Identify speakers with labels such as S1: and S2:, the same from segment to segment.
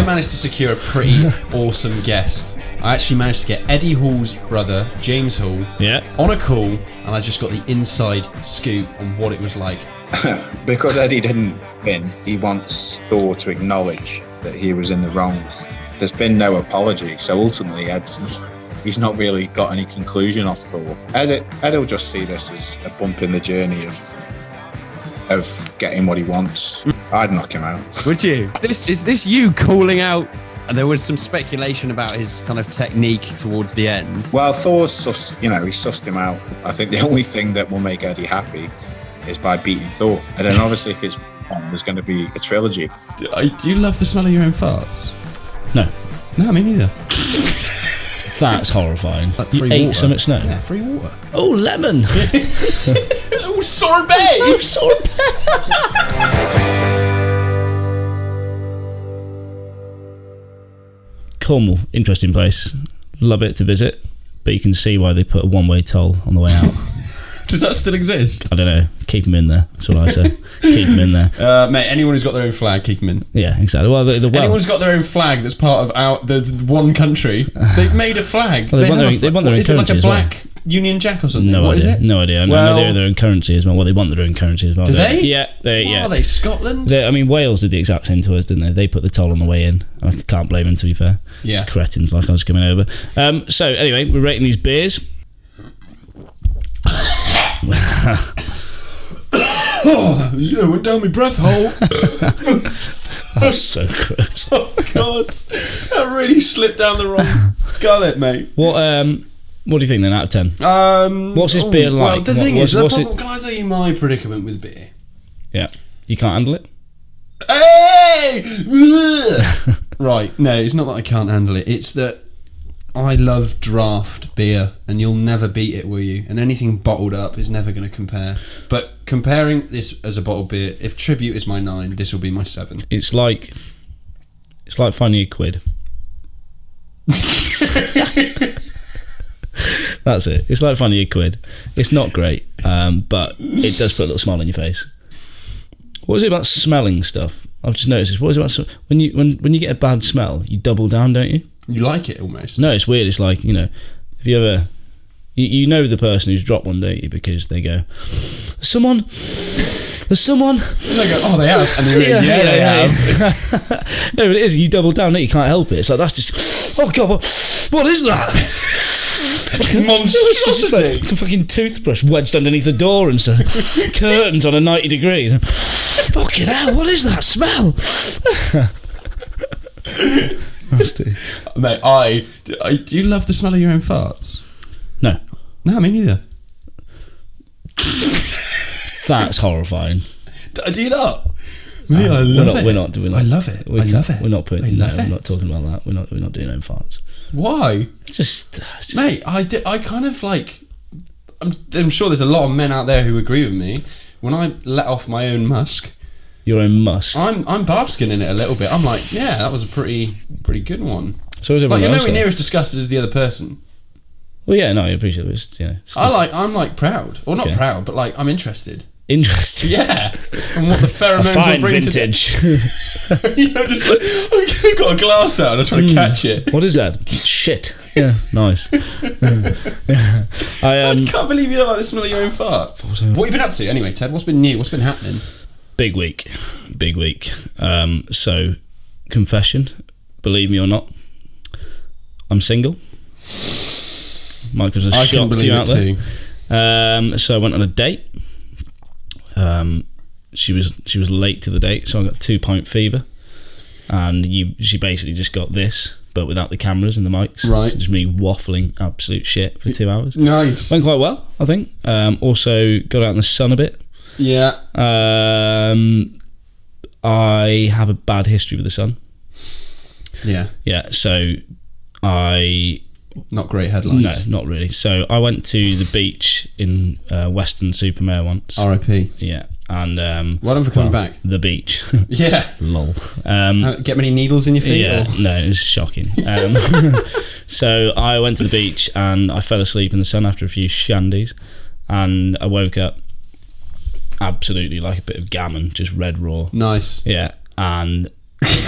S1: managed to secure a pretty awesome guest. I actually managed to get Eddie Hall's brother, James Hall, on a call, and I just got the inside scoop on what it was like.
S2: Because Eddie didn't win, he wants Thor to acknowledge that he was in the wrong. There's been no apology, so ultimately he's not really got any conclusion off Thor. Ed will just see this as a bump in the journey of getting what he wants. I'd knock him out.
S1: Would you? Is this you calling out? There was some speculation about his kind of technique towards the end.
S2: Well, Thor's he sussed him out. I think the only thing that will make Eddie happy is by beating Thor. And then obviously if it's on, there's going to be a trilogy.
S1: Do you love the smell of your own farts?
S3: No.
S1: No, me neither.
S3: That's horrifying.
S1: Like
S3: you ate some at snow?
S1: Yeah, free water.
S3: Oh, lemon.
S1: Oh, sorbet.
S3: Oh, sorbet. Cornwall, interesting place. Love it to visit, but you can see why they put a one-way toll on the way out.
S1: Does that still exist?
S3: I don't know. Keep them in there. That's what I say. Keep them in there.
S1: Mate, anyone who's got their own flag, keep them in.
S3: Yeah, exactly. Well,
S1: anyone's got their own flag that's part of the one country. They've made a flag.
S3: Well, they want their own currency.
S1: Is it like a black Union Jack or something?
S3: No
S1: idea.
S3: Is it? No idea. I know they're their own currency as well. Well, they want their own currency as well.
S1: Do they?
S3: Yeah.
S1: Are they Scotland?
S3: I mean, Wales did the exact same to us, didn't they? They put the toll on the way in. I can't blame them, to be fair.
S1: Yeah.
S3: Cretins like I was coming over. So, anyway, we're rating these beers.
S1: Yeah, went down my breath hole.
S3: That's so gross.
S1: Oh God, that really slipped down the wrong gullet, mate.
S3: What do you think then out of 10? What's this beer like?
S1: Well, the thing is, can I tell you my predicament with beer?
S3: Yeah, you can't handle it.
S1: Hey! Right, no, it's not that I can't handle it. It's that I love draft beer, and you'll never beat it, will you? And anything bottled up is never going to compare. But comparing this as a bottled beer, if Tribute is my 9, this will be my 7.
S3: It's like finding a quid. That's it. It's like finding a quid. It's not great, but it does put a little smile on your face. What is it about smelling stuff? I've just noticed this. What is it about when you get a bad smell, you double down, don't you?
S1: You like it almost.
S3: No, it's weird. It's like, if you ever, you know the person who's dropped one, don't you? Because they go, there's someone. And
S1: they go, oh, they have. And they really, yeah, they have.
S3: No, but it is. You double down, don't you? Can't help it. It's like, that's just, oh God, what is that?
S1: Monstrosity.
S3: It's a fucking toothbrush wedged underneath the door and some curtains on a 90 degree. Fucking hell, what is that smell?
S1: Mate, do you love the smell of your own farts?
S3: No,
S1: me neither.
S3: That's horrifying.
S1: Do you not? Mate, I love it.
S3: We're not doing that.
S1: I love it. I love it.
S3: We're not putting.
S1: I love it.
S3: We're not talking about that. We're not doing own farts.
S1: Why?
S3: Just
S1: mate, I kind of like. I'm sure there's a lot of men out there who agree with me. When I let off my own musk.
S3: Your own musk.
S1: I'm barbskin in it a little bit. I'm like, yeah, that was a pretty good one.
S3: So is everyone
S1: you're
S3: else
S1: nowhere near as disgusted as the other person.
S3: Well, yeah, no, I appreciate it.
S1: I'm like proud, or not proud, but like I'm interested.
S3: Interested.
S1: Yeah, and what the pheromones will bring
S3: vintage.
S1: To just like I've got a glass out and I'm trying to catch it.
S3: What is that? Shit. Yeah, nice.
S1: I can't believe you don't like the smell of your own farts. What have you been up to anyway, Ted? What's been new? What's been happening?
S3: Big week. So, confession, believe me or not, I'm single. Michael's a shock to you out there. So I went on a date. She was late to the date, so I got 2-point fever, and she basically just got this, but without the cameras and the mics.
S1: Right.
S3: So just me waffling absolute shit for 2 hours.
S1: Nice.
S3: Went quite well, I think. Also got out in the sun a bit.
S1: Yeah.
S3: I have a bad history with the sun.
S1: Yeah.
S3: Yeah. So
S1: not great headlines.
S3: No, not really. So I went to the beach in Weston-super-Mare once.
S1: R.I.P.
S3: Yeah. And
S1: well done for coming back.
S3: The beach.
S1: Yeah.
S3: Lol.
S1: Get many needles in your feet?
S3: Yeah. Or? No, it was shocking. So I went to the beach and I fell asleep in the sun after a few shandies, and I woke up absolutely like a bit of gammon, just red raw.
S1: Nice.
S3: Yeah. And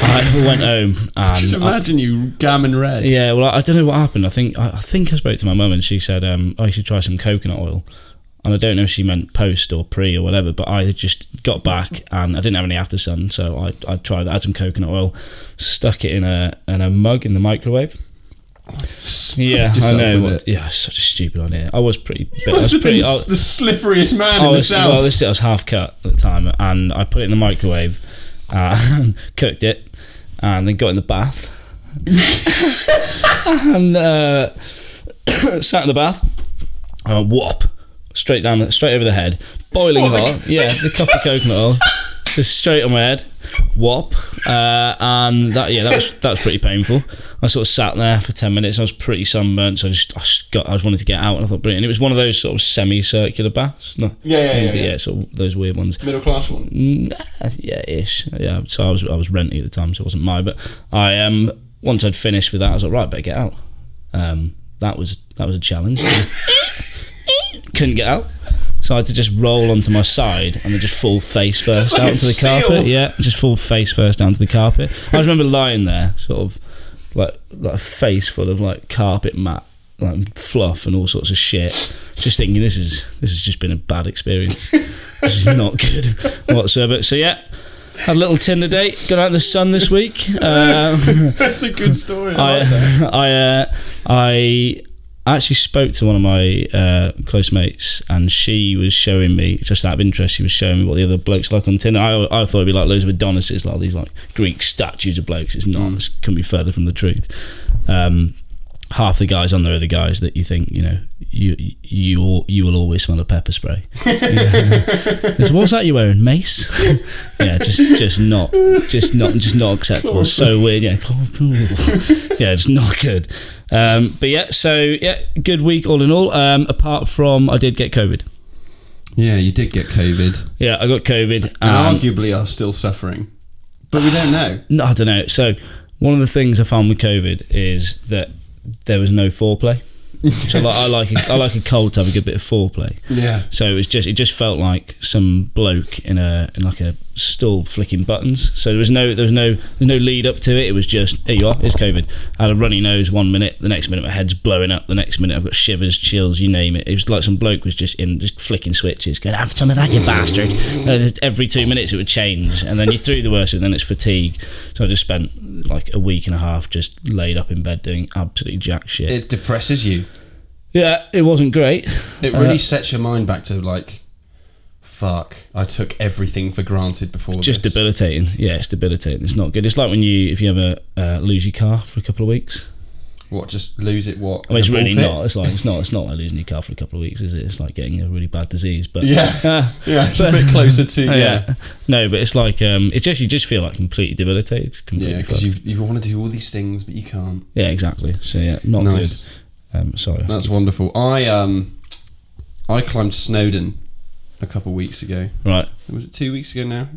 S3: I went home and
S1: Just imagine you gammon red.
S3: Yeah, well, I don't know what happened. I think I spoke to my mum and she said, "I should try some coconut oil." And I don't know if she meant post or pre or whatever, but I had just got back and I didn't have any after sun, so I tried that. I had some coconut oil, stuck it in a mug in the microwave. Yeah, I know. Yeah, such a stupid idea. I was pretty.
S1: You must have been the slipperiest man in the south.
S3: Well, I was half cut at the time, and I put it in the microwave and cooked it, and then got in the bath and sat in the bath. Whop. Straight over the head, boiling hot. Yeah, the cup of coconut oil, just straight on my head. Whop, and that was pretty painful. I sort of sat there for 10 minutes. I was pretty sunburnt, so I wanted to get out, and I thought brilliant. And it was one of those sort of semicircular baths. No, yeah, sort of those weird ones.
S1: Middle class one.
S3: Yeah, ish. Yeah, so I was renting at the time, so it wasn't mine. But I once I'd finished with that, I was like, right, better get out. That was a challenge. Couldn't get out, so I had to just roll onto my side and then just fall face first out onto the carpet. Yeah, just fall face first down to the carpet. I remember lying there, sort of like a face full of like carpet mat, like fluff and all sorts of shit. Just thinking, this has just been a bad experience. This is not good whatsoever. So yeah. Had a little Tinder date. Got out in the sun this week.
S1: That's a good story.
S3: I actually spoke to one of my close mates, and she was showing me, just out of interest, she was showing me what the other blokes like on Tinder. I thought it'd be like loads of Adonises, like these like Greek statues of blokes. It's not. It couldn't be further from the truth. Half the guys on there are the guys that you think, you know, you will always smell a pepper spray. So what's that you're wearing, mace? Yeah, just not acceptable. So weird. Yeah, yeah, it's not good. But yeah, so yeah, good week all in all. Apart from I did get COVID.
S1: Yeah, you did get COVID.
S3: Yeah, I got COVID,
S1: and arguably are still suffering, but we don't know.
S3: No, I don't know. So one of the things I found with COVID is that there was no foreplay. So I like a cold to have a good bit of foreplay.
S1: Yeah. So
S3: it just felt like some bloke in like a stall flicking buttons. So there was no lead up to it. It was just, here you are, it's COVID. I had a runny nose 1 minute, the next minute my head's blowing up, the next minute I've got shivers, chills, you name it. It was like some bloke was just flicking switches, going, have some of that, you bastard. Every 2 minutes it would change, and then you through the worst, and then it's fatigue. So I just spent like a week and a half just laid up in bed doing absolutely jack shit.
S1: It depresses you.
S3: Yeah, it wasn't great.
S1: It really sets your mind back to like, fuck, I took everything for granted before
S3: just
S1: this.
S3: Debilitating. Yeah, it's debilitating. It's not good. It's like if you ever lose your car for a couple of weeks.
S1: What, just lose it? What?
S3: I mean, it's really not. It's not like losing your car for a couple of weeks, is it? It's like getting a really bad disease. But
S1: it's a bit closer to
S3: No, but it's like you just feel like completely debilitated.
S1: Because you want to do all these things, but you can't.
S3: Yeah, exactly. So yeah, not
S1: nice.
S3: Good. Sorry.
S1: That's wonderful. I climbed Snowdon a couple of weeks ago.
S3: Right.
S1: Was it 2 weeks ago now?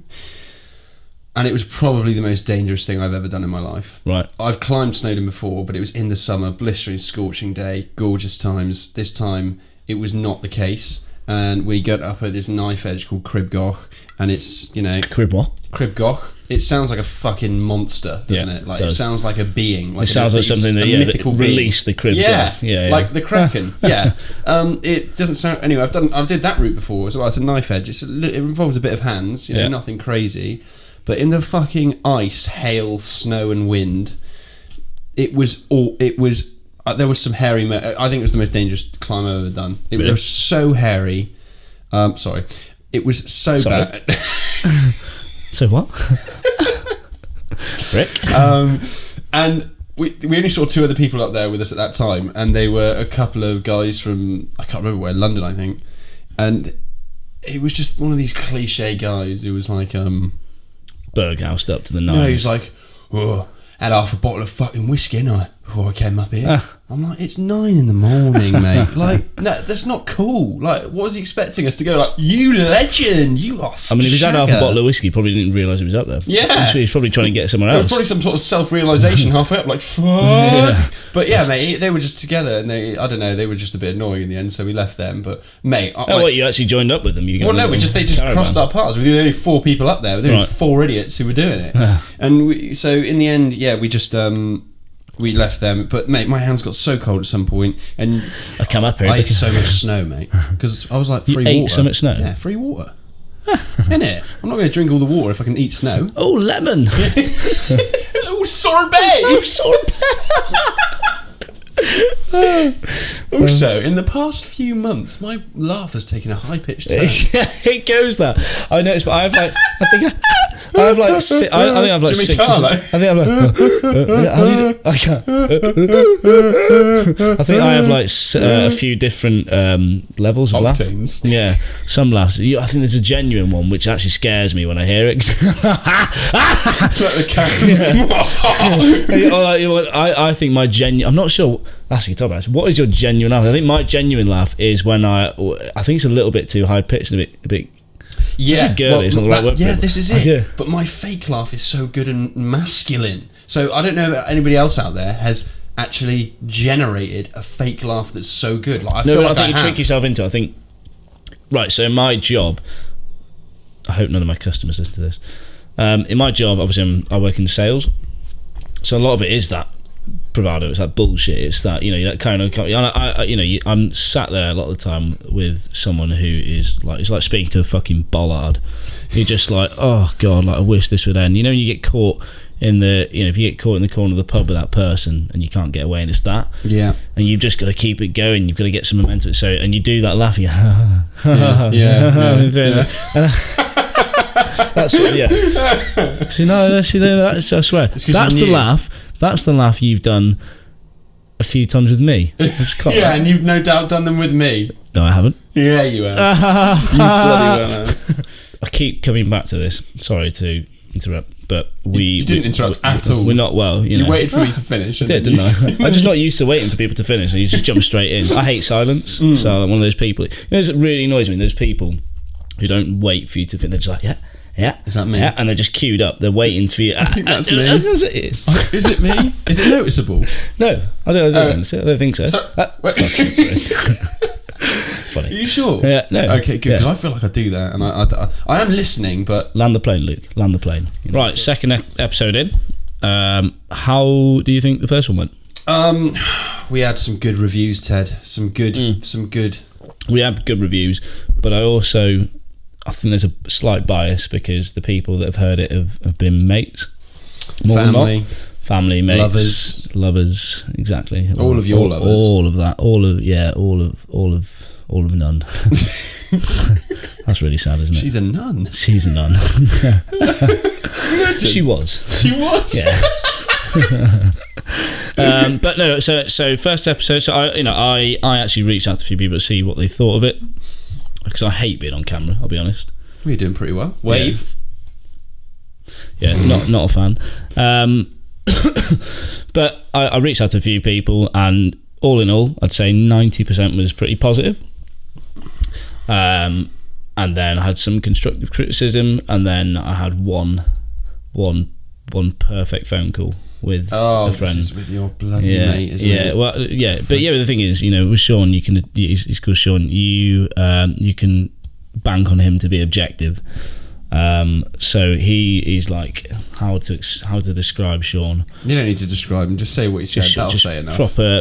S1: And it was probably the most dangerous thing I've ever done in my life.
S3: Right.
S1: I've climbed Snowdon before, but it was in the summer, blistering, scorching day, gorgeous times. This time, it was not the case. And we got up at this knife edge called Cribgoch, and it's, you know...
S3: Crib what?
S1: Cribgoch. It sounds like a fucking monster, doesn't it? Like, it sounds like a being. Like
S3: it sounds like something that released the Cribgoch.
S1: Yeah, like the Kraken. Yeah. It doesn't sound... Anyway, I did that route before as well. It's a knife edge. It involves a bit of hands, you know, nothing crazy. But in the fucking ice, hail, snow and wind, there was some hairy... I think it was the most dangerous climb I've ever done. It was so hairy. Sorry. It was so bad.
S3: So what? Rick?
S1: And we only saw two other people up there with us at that time, and they were a couple of guys from, I can't remember where, London, I think. And it was just one of these cliche guys who was like...
S3: Berghoused up to the nines.
S1: No, he was like, oh, had half a bottle of fucking whiskey, and I before I came up here. I'm like, it's 9 in the morning, mate. Like, no, that's not cool. Like, what was he expecting us to go? Like, you legend, you are.
S3: I mean, if he's had half a bottle of whiskey, he probably didn't realise he was up there.
S1: Yeah,
S3: he's probably trying to get somewhere
S1: there was
S3: else.
S1: probably some sort of self-realisation halfway up, like, fuck. Yeah. But yeah, mate, they were just together, and I don't know, they were just a bit annoying in the end, so we left them. But mate,
S3: what, you actually joined up with them?
S1: Well, no, they just crossed our paths. We were only 4 people up there. There were 4 idiots who were doing it, and so in the end, yeah, we just we left them. But mate, my hands got so cold at some point, and
S3: I come up here.
S1: I ate so much snow, mate, because I was like, free
S3: you
S1: water.
S3: Ate so much snow?
S1: Yeah, free water. Innit? I'm not going to drink all the water if I can eat snow.
S3: Oh, lemon.
S1: Oh, sorbet.
S3: Oh, sorbet.
S1: Also, in the past few months, my laugh has taken a high-pitched tone.
S3: Yeah, it goes that. I noticed, but I have like, I think I have like six. I think I have like
S1: Jimmy
S3: 6.
S1: Carlo.
S3: I think I'm like. How do you do? I can't. I think I have like a few different levels of laugh.
S1: Octanes.
S3: Yeah, some laughs. I think there's a genuine one which actually scares me when I hear it.
S1: Like the cat.
S3: I think my genuine. I'm not sure. That's what you're talking about. What is your genuine laugh? I think my genuine laugh is when I think it's a little bit too high pitched and a bit.
S1: Yeah,
S3: girly, it's not the right word.
S1: Yeah, this is it.
S3: Yeah.
S1: But my fake laugh is so good and masculine. So I don't know if anybody else out there has actually generated a fake laugh that's so good. Like, I think
S3: you trick yourself into it. I think. Right, so in my job, I hope none of my customers listen to this. In my job, obviously, I work in sales, so a lot of it is that bravado. It's that bullshit. It's that, you know, that kind of. I'm sat there a lot of the time with someone who is like, it's like speaking to a fucking bollard. You're just like, oh god, like I wish this would end. You know, when you get caught in the, you know, if you get caught in the corner of the pub with that person and you can't get away, and it's that. Yeah. And you've just got to keep it going. You've got to get some momentum. So, and you do that laugh. Yeah. That's what, yeah. See, no, see, that's, I swear, that's the laugh. That's the laugh you've done a few times with me.
S1: Yeah, and you've no doubt done them with me.
S3: No, I haven't.
S1: Yeah, you have. You bloody well have.
S3: I keep coming back to this. Sorry to interrupt, but
S1: you didn't interrupt at all.
S3: We're not well. You know.
S1: Waited for me to finish.
S3: Didn't I? I'm just not used to waiting for people to finish. You just jump straight in. I hate silence. So I'm one of those people. You know, it really annoys me. Those people who don't wait for you to finish. They're just like, yeah. Yeah,
S1: is that me?
S3: Yeah, and they're just queued up. They're waiting for you.
S1: I think that's me. Is it me? Is it noticeable?
S3: No, I don't think so. Funny.
S1: Are you sure?
S3: Yeah, no.
S1: Okay, good. Because I feel like I do that, and I am listening, but
S3: land the plane, Luke. Land the plane. Right, second episode in. How do you think the first one went?
S1: We had some good reviews, Ted. Some good.
S3: We had good reviews, but I think there's a slight bias because the people that have heard it have been mates. Family, mates, lovers, exactly.
S1: All of your lovers.
S3: All of that. All of none. That's really sad, isn't it?
S1: She's a nun.
S3: She's a nun. She was. Yeah. But no, so first episode. So I actually reached out to a few people to see what they thought of it, because I hate being on camera. I'll be honest.
S1: We're doing pretty well. Wave.
S3: Yeah, not a fan. But I reached out to a few people, and all in all, I'd say 90% was pretty positive. And then I had some constructive criticism, and then I had one perfect phone call with a friend.
S1: This is with your bloody mate, isn't it?
S3: Well, yeah, but yeah, the thing is, with Sean, he's called Sean. You can bank on him to be objective. So he's like, how to describe Sean?
S1: You don't need to describe him. Just say what you said. That'll say enough.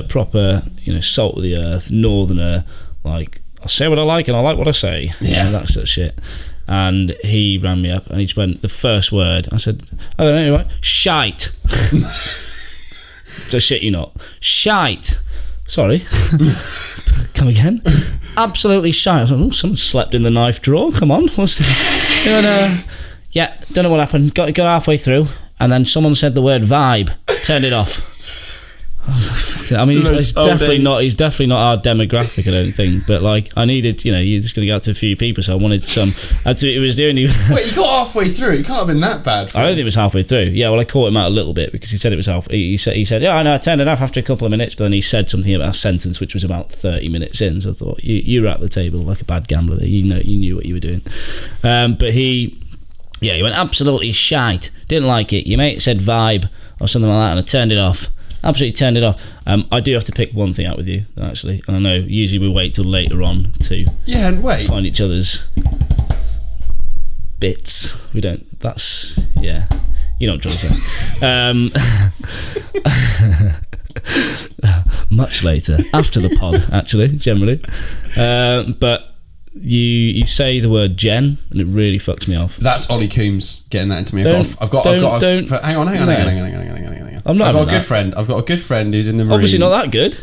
S3: Proper, salt of the earth, northerner. Like, I say what I like, and I like what I say.
S1: Yeah,
S3: that's that shit. And he rang me up, and he just went, the first word. I said, I don't know, right? Shite. Just shit you not. Shite. Sorry. Come again? Absolutely shite. I was like, someone slept in the knife drawer. Come on. What's that? Yeah, don't know what happened. Got halfway through, and then someone said the word vibe. Turned it off. I was like, I mean, he's definitely
S1: holding.
S3: not. He's definitely not our demographic. I don't think. But like, I needed, you're just going to go out to a few people, so I wanted some. It was the only.
S1: Wait, you got halfway through. It can't have been that bad.
S3: I don't think it was halfway through. Yeah, well, I caught him out a little bit because he said it was half. He said, yeah, I know, I turned it off after a couple of minutes, but then he said something about a sentence which was about 30 minutes in. So I thought, you were at the table like a bad gambler there. You knew what you were doing. But he went absolutely shite. Didn't like it. Your mate said vibe or something like that, and I turned it off. Absolutely turned it off. I do have to pick one thing out with you, actually, and I know usually we wait till later on to find each other's bits. We don't. That's you know what I'm trying to say. Much later, after the pod, actually, generally. But you say the word Jen, and it really fucks me off.
S1: That's Ollie Coombs getting that into me.
S3: Hang on.
S1: I've got a good friend. I've got a good friend who's in the Marines.
S3: Obviously not that good.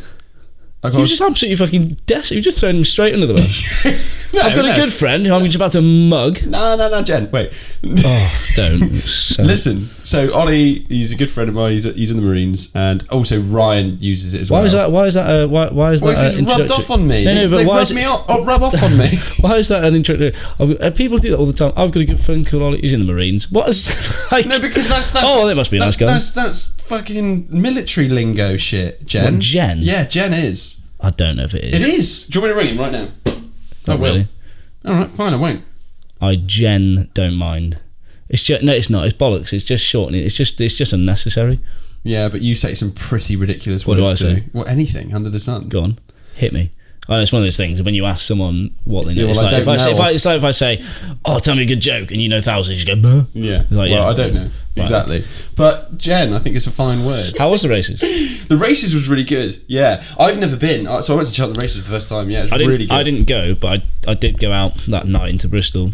S3: You just absolutely fucking desperate. You just thrown him straight under the bus. I've got a good friend who I'm just about to mug.
S1: No, Jen, wait.
S3: Oh, don't.
S1: Listen, so Ollie, he's a good friend of mine. He's in the Marines, and also Ryan uses it as well.
S3: Why is that?
S1: It's rubbed off on me.
S3: No, but
S1: they
S3: why
S1: rubbed me off? Rub off on me.
S3: Why is that an introduction? People do that all the time. I've got a good friend called Ollie. He's in the Marines. What is?
S1: No, because that's.
S3: Oh, that must be a nice guy.
S1: That's fucking military lingo shit, Jen.
S3: What, Jen?
S1: Yeah, Jen is.
S3: I don't know if it is.
S1: It is. Do you want me to ring him right now?
S3: Not really.
S1: All right, fine, I won't.
S3: I don't mind. It's just no, it's not. It's bollocks. It's just shortening. It's just unnecessary.
S1: Yeah, but you say some pretty ridiculous
S3: What
S1: words
S3: do I say?
S1: Well, anything under the sun.
S3: Go on, hit me. I know it's one of those things when you ask someone what they know.
S1: Yeah, well,
S3: it's like if I say, "Oh, tell me a good joke," and you know thousands, you go, "Buh."
S1: Yeah.
S3: Like,
S1: I don't know exactly, but Jen, I think it's a fine word.
S3: How was the races?
S1: The races was really good. Yeah, I've never been, so I went to Cheltenham races for the first time. Yeah, it was really good.
S3: I didn't go, but I did go out that night into Bristol.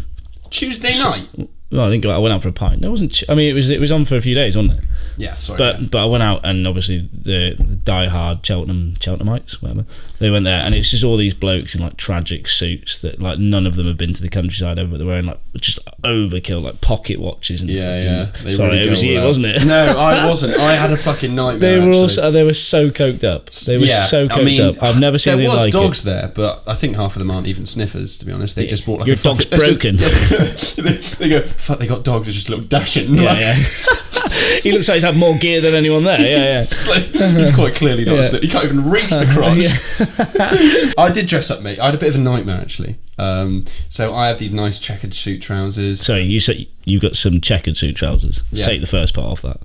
S1: Tuesday night.
S3: No, I didn't go out. I went out for a pint. No, it wasn't. I mean, it was on for a few days, wasn't it?
S1: Yeah, sorry.
S3: But I went out, and obviously the die-hard Cheltenhamites, whatever, they went there, and it's just all these blokes in like tragic suits that like none of them have been to the countryside ever, but they're wearing like just overkill, like pocket watches and
S1: yeah.
S3: Sorry, it was you, wasn't it?
S1: No, I wasn't. I had a fucking nightmare.
S3: They were so coked up. They were so coked up. I've never seen anything like it.
S1: There was dogs there, but I think half of them aren't even sniffers. To be honest, they just brought like
S3: your dog's broken.
S1: They go, fuck, they got dogs. They're just a little dashing.
S3: Yeah. He looks like he's had more gear than anyone there. Yeah.
S1: He's quite clearly not. He can't even reach the crotch. I did dress up, mate. I had a bit of a nightmare actually. So I have these nice checkered suit trousers.
S3: Sorry, you said you got some checkered suit trousers. Let's take the first part off that.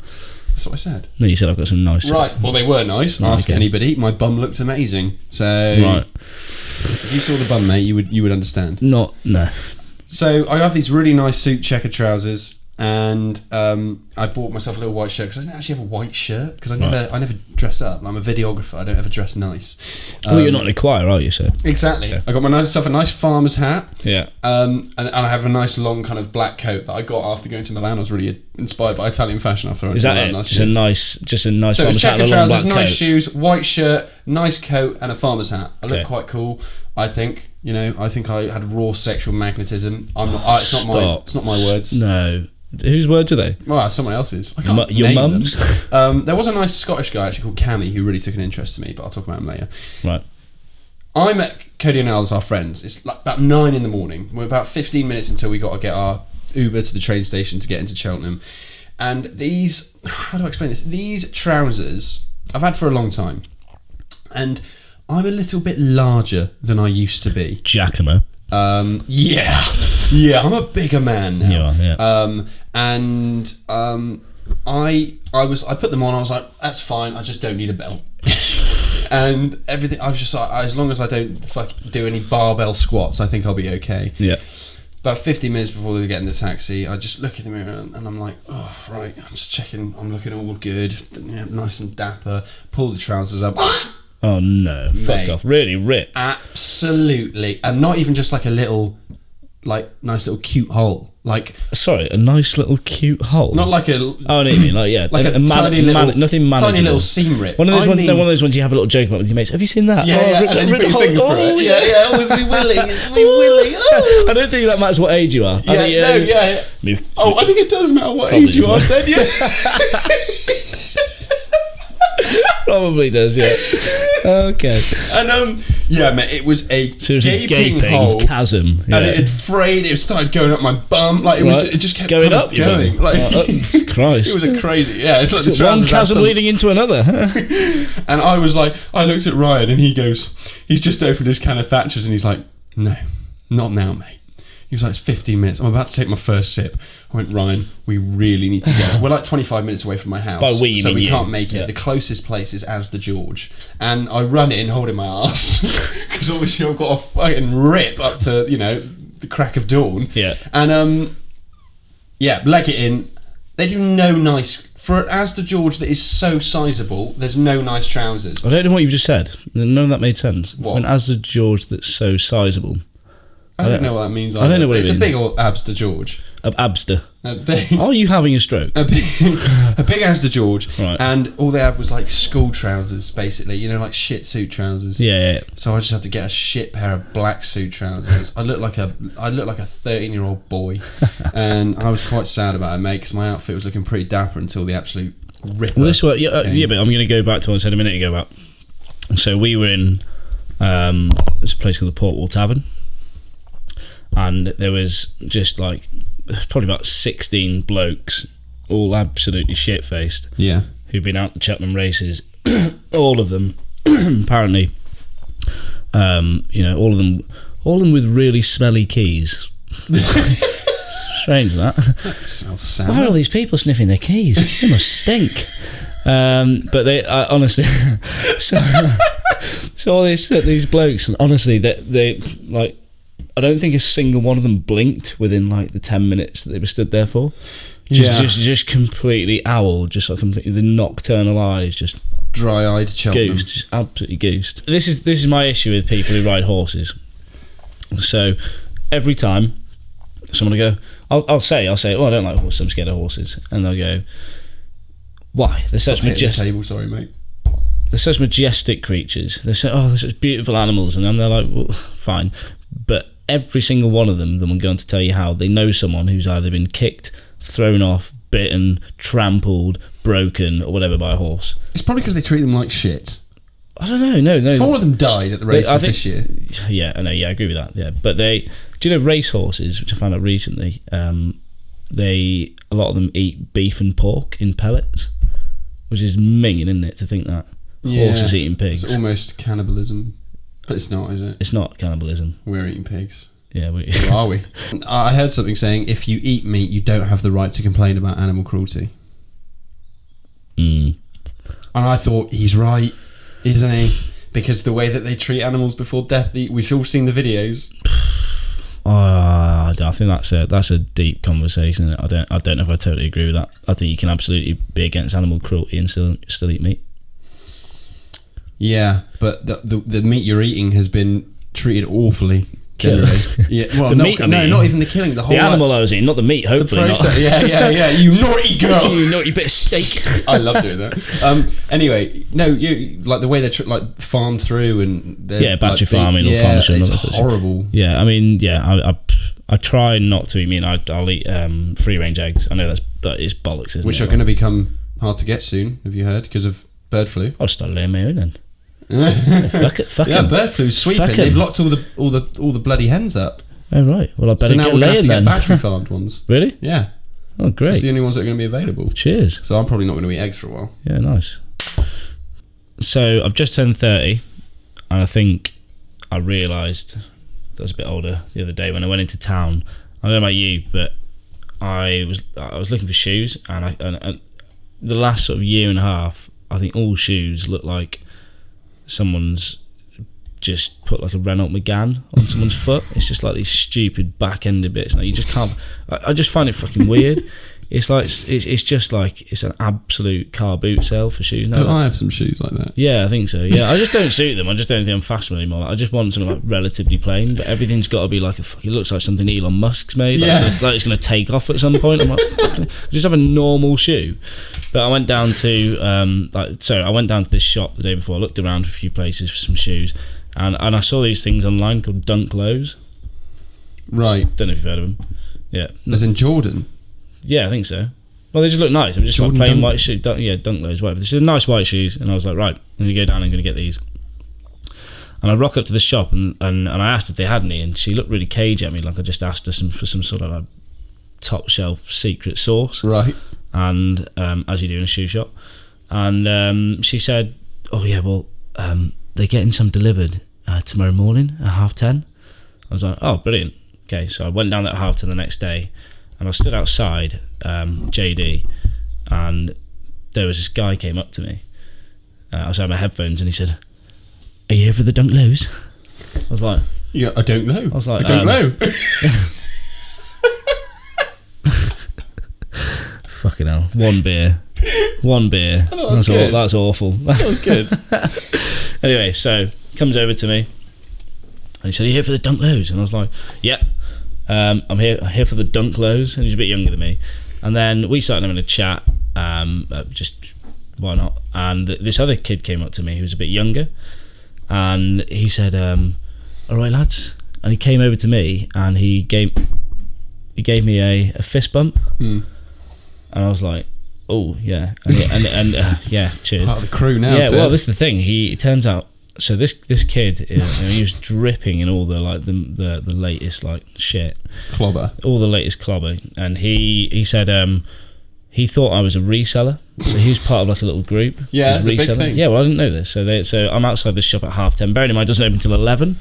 S1: That's what I said.
S3: No, you said I've got some nice.
S1: Right. Well, they were nice. Ask anybody. My bum looked amazing. So
S3: right.
S1: If you saw the bum, mate, you would understand.
S3: No.
S1: So I have these really nice suit checkered trousers. And I bought myself a little white shirt because I didn't actually have a white shirt because I never dress up. I'm a videographer. I don't ever dress nice.
S3: Well, you're not in a choir, are you? So
S1: exactly. Yeah. I got myself a nice farmer's hat.
S3: Yeah.
S1: And I have a nice long kind of black coat that I got after going to Milan. I was really inspired by Italian fashion after I went to Milan.
S3: Is that it? Just a nice
S1: so
S3: farmer's hat and a long
S1: trousers,
S3: black
S1: nice
S3: coat.
S1: shoes, white shirt, nice coat, and a farmer's hat. I look quite cool. I think. I think I had raw sexual magnetism. I'm not. It's not my words.
S3: No. Whose words are they?
S1: Well, someone else's. I can't
S3: your
S1: name
S3: mum's?
S1: them. There was a nice Scottish guy actually called Cammy who really took an interest in me, but I'll talk about him later.
S3: Right.
S1: I met Cody and Al as our friends. It's like about 9 a.m. We're about 15 minutes until we got to get our Uber to the train station to get into Cheltenham. And these, how do I explain this? These trousers I've had for a long time. And I'm a little bit larger than I used to be.
S3: Giacomo.
S1: Yeah, I'm a bigger man now.
S3: You are, yeah.
S1: I put them on. I was like, that's fine. I just don't need a belt. And everything. I was just like, as long as I don't do any barbell squats, I think I'll be okay.
S3: Yeah.
S1: About 15 minutes before they get in the taxi, I just look in the mirror and I'm like, oh right, I'm just checking. I'm looking all good, nice and dapper. Pull the trousers up.
S3: Oh no!
S1: Mate,
S3: fuck off! Really ripped.
S1: Absolutely, and not even just like a little, like nice little cute hole. Like
S3: sorry, a nice little cute hole.
S1: Not like a.
S3: Oh, no, you mean like
S1: like a tiny little,
S3: nothing manageable.
S1: Tiny little seam rip.
S3: One of those ones you have a little joke about with your mates. Have you seen that?
S1: Yeah, and then you put your finger through it. Yeah, always be willing. It's be willing. Oh.
S3: I don't think that matters what age you are.
S1: Yeah, I think it does matter what age you are, Ted. Yeah.
S3: Probably does, yeah. Okay.
S1: And yeah, mate, it was a
S3: So it was a
S1: gaping hole,
S3: chasm,
S1: and it had frayed. It started going up my bum, like it just kept
S3: going
S1: kind of
S3: up. Your
S1: going.
S3: bum?
S1: Like
S3: Christ,
S1: it was a crazy. Yeah, it's like the
S3: so one
S1: trousers had
S3: chasm
S1: some-
S3: leading into another.
S1: And I was like, I looked at Ryan, and he's just opened his can of Thatchers, and he's like, no, not now, mate. He was like, it's 15 minutes. I'm about to take my first sip. I went, Ryan, we really need to go. We're like 25 minutes away from my house.
S3: By we,
S1: so
S3: you
S1: we
S3: mean
S1: can't
S3: you.
S1: make it.
S3: Yeah.
S1: The closest place is Asda George. And I run in holding my arse. Because obviously I've got a fucking rip up to, the crack of dawn.
S3: Yeah.
S1: And, yeah, leg it in. They do no nice... For an Asda George that is so sizable, there's no nice trousers.
S3: I don't know what you've just said. None of that made sense.
S1: What?
S3: When Asda George that's so sizable.
S1: I don't know what that means either.
S3: I don't know what it
S1: It's
S3: means.
S1: a big old Asda George.
S3: Abster.
S1: A big...
S3: Are you having a stroke?
S1: a big Asda George,
S3: Right.
S1: and all they had was like school trousers, basically. Like shit suit trousers.
S3: Yeah.
S1: So I just had to get a shit pair of black suit trousers. I looked like a 13-year-old boy, and I was quite sad about it, mate, because my outfit was looking pretty dapper until the absolute ripper.
S3: Well, this was, yeah,
S1: came.
S3: but I'm going to go back to what I said a minute ago about. So we were in there's a place called the Portwall Tavern, and there was just like probably about 16 blokes, all absolutely shit faced,
S1: Yeah.
S3: who'd been out the Cheltenham races. All of them, apparently, all of them with really smelly keys. Strange that.
S1: Smells sour.
S3: Why are all these people sniffing their keys? They must stink. But they honestly, so all these blokes, and honestly, they like, I don't think a single one of them blinked within like the 10 minutes that they were stood there for. Just completely owl, just like completely the nocturnal eyes, just
S1: Dry-eyed Cheltenham.
S3: goosed, just absolutely goosed. This is my issue with people who ride horses. So every time someone will go, I'll say, oh, I don't like horses, I'm scared of horses, and they'll go, why? They're such
S1: Stop hitting the
S3: majestic.
S1: table, sorry, mate.
S3: They're such majestic creatures. They're such beautiful animals, and then they're like, well, fine. But every single one of them will go on to tell you how they know someone who's either been kicked, thrown off, bitten, trampled, broken, or whatever by a horse.
S1: It's probably because they treat them like shit.
S3: I don't know. No.
S1: 4 of them died at the races this year.
S3: Yeah, I know. Yeah, I agree with that. Yeah, but do you know race horses, which I found out recently? A lot of them eat beef and pork in pellets, which is minging, isn't it? To think that horses eating pigs.
S1: It's almost cannibalism, but it's not, is it?
S3: It's not cannibalism.
S1: We're eating pigs.
S3: Yeah,
S1: Or are we? I heard something saying if you eat meat, you don't have the right to complain about animal cruelty.
S3: Mm.
S1: And I thought, he's right, isn't he? Because the way that they treat animals before death, we've all seen the videos.
S3: I think that's a deep conversation. I don't know if I totally agree with that. I think you can absolutely be against animal cruelty and still eat meat.
S1: Yeah, but the meat you're eating has been treated awfully. Generally. Yeah, well,
S3: The meat, I mean,
S1: not even the killing. The whole
S3: The animal I was eating, not the meat. Hopefully not.
S1: Yeah. You naughty girl.
S3: You naughty bit of steak.
S1: I love doing that. Anyway, no, you like the way they're like farmed through and
S3: battery farming or farm machine.
S1: It's horrible.
S3: Yeah, I mean, I try not to eat meat. I'll eat free range eggs. I know but it's bollocks, isn't it?
S1: Which are going to become hard to get soon. Have you heard? Because of bird flu.
S3: I'll start laying my own then. Fuck it.
S1: Yeah, bird flu's sweeping.
S3: Fuck 'em.
S1: They've locked all the bloody hens up.
S3: Oh right. Well, I better
S1: So now
S3: get
S1: we're going to have
S3: laying
S1: to
S3: then.
S1: get battery farmed ones.
S3: Really?
S1: Yeah.
S3: Oh great.
S1: It's the only ones that are going to be available.
S3: Cheers.
S1: So I'm probably not going to eat eggs for a while.
S3: Yeah, nice. So I've just turned 30, and I think I realised that I was a bit older the other day when I went into town. I don't know about you, but I was looking for shoes, and the last sort of year and a half, I think all shoes look like someone's just put like a Renault Megane on someone's foot. It's just like these stupid back-ended bits. Now you just can't. I just find it fucking weird. It's like it's just like it's an absolute car boot sale for shoes now.
S1: Don't I have some shoes like that?
S3: Yeah, I think so. Yeah, I just don't suit them. I just don't think I'm fashionable anymore. Like, I just want something like relatively plain, but everything's got to be like it looks like something Elon Musk's made. Like it's going to take off at some point. I'm like, just have a normal shoe. But I went down to I went down to this shop the day before. I looked around for a few places for some shoes, and I saw these things online called Dunk Lows.
S1: Right.
S3: Don't know if you've heard of them. Yeah.
S1: As in Jordan.
S3: Yeah, I think so. Well, they just look nice. They were just
S1: Jordan
S3: like plain
S1: Dunk.
S3: white shoes. Dunk lows, whatever. They're nice white shoes. And I was like, right, I'm going to go down and I'm going to get these. And I rock up to the shop and I asked if they had any, and she looked really cagey at me, like I just asked her for some sort of like top shelf secret sauce.
S1: Right.
S3: And as you do in a shoe shop. And she said, oh yeah, well, they're getting some delivered tomorrow morning at 10:30. I was like, oh, brilliant. Okay, so I went down at 10:30 the next day, and I stood outside JD, and there was this guy came up to me. I was wearing my headphones, and he said, are you here for the Dunk Lows? I was like,
S1: yeah, I don't know.
S3: I was like,
S1: I don't know.
S3: Fucking hell. One beer.
S1: Oh, that's good.
S3: That's awful.
S1: That was good.
S3: Anyway, so comes over to me and he said, are you here for the Dunk Lows? And I was like, yep, I'm here for the Dunk Lows. And he's a bit younger than me. And then we started having a chat, just why not? And this other kid came up to me who was a bit younger, and he said, all right lads, and he came over to me and he gave me a fist bump. And I was like, oh yeah, and yeah, cheers.
S1: Part of the crew now.
S3: Yeah,
S1: Ted.
S3: well, this is the thing. It turns out, so this kid, he was dripping in all the like the latest like shit,
S1: clobber,
S3: all the latest clobber, and he said he thought I was a reseller, so he was part of like a little group.
S1: Yeah, that's a big thing.
S3: Yeah, well, I didn't know this, so I'm outside this shop at 10:30. Bearing in mind, it doesn't open till 11.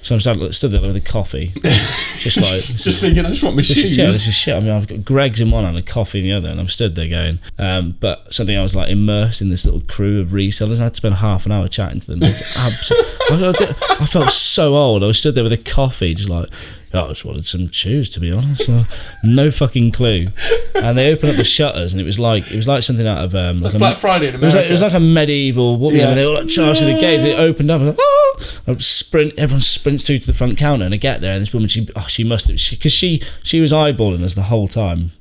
S3: So I'm stood there with a coffee, just
S1: thinking, I just want my shoes.
S3: Yeah, this is shit. I mean, I've got Greg's in one hand and a coffee in the other, and I'm stood there going. But suddenly I was like immersed in this little crew of resellers. And I had to spend half an hour chatting to them. I felt so old. I was stood there with a coffee, just like, I just wanted some shoes, to be honest. No fucking clue. And they opened up the shutters, and it was like something out of like
S1: Black Friday in America.
S3: It was like a medieval. And they all like charged through the gates. They opened up. And I was like, oh! Everyone sprints through to the front counter, and I get there, and this woman, she must have, because she was eyeballing us the whole time.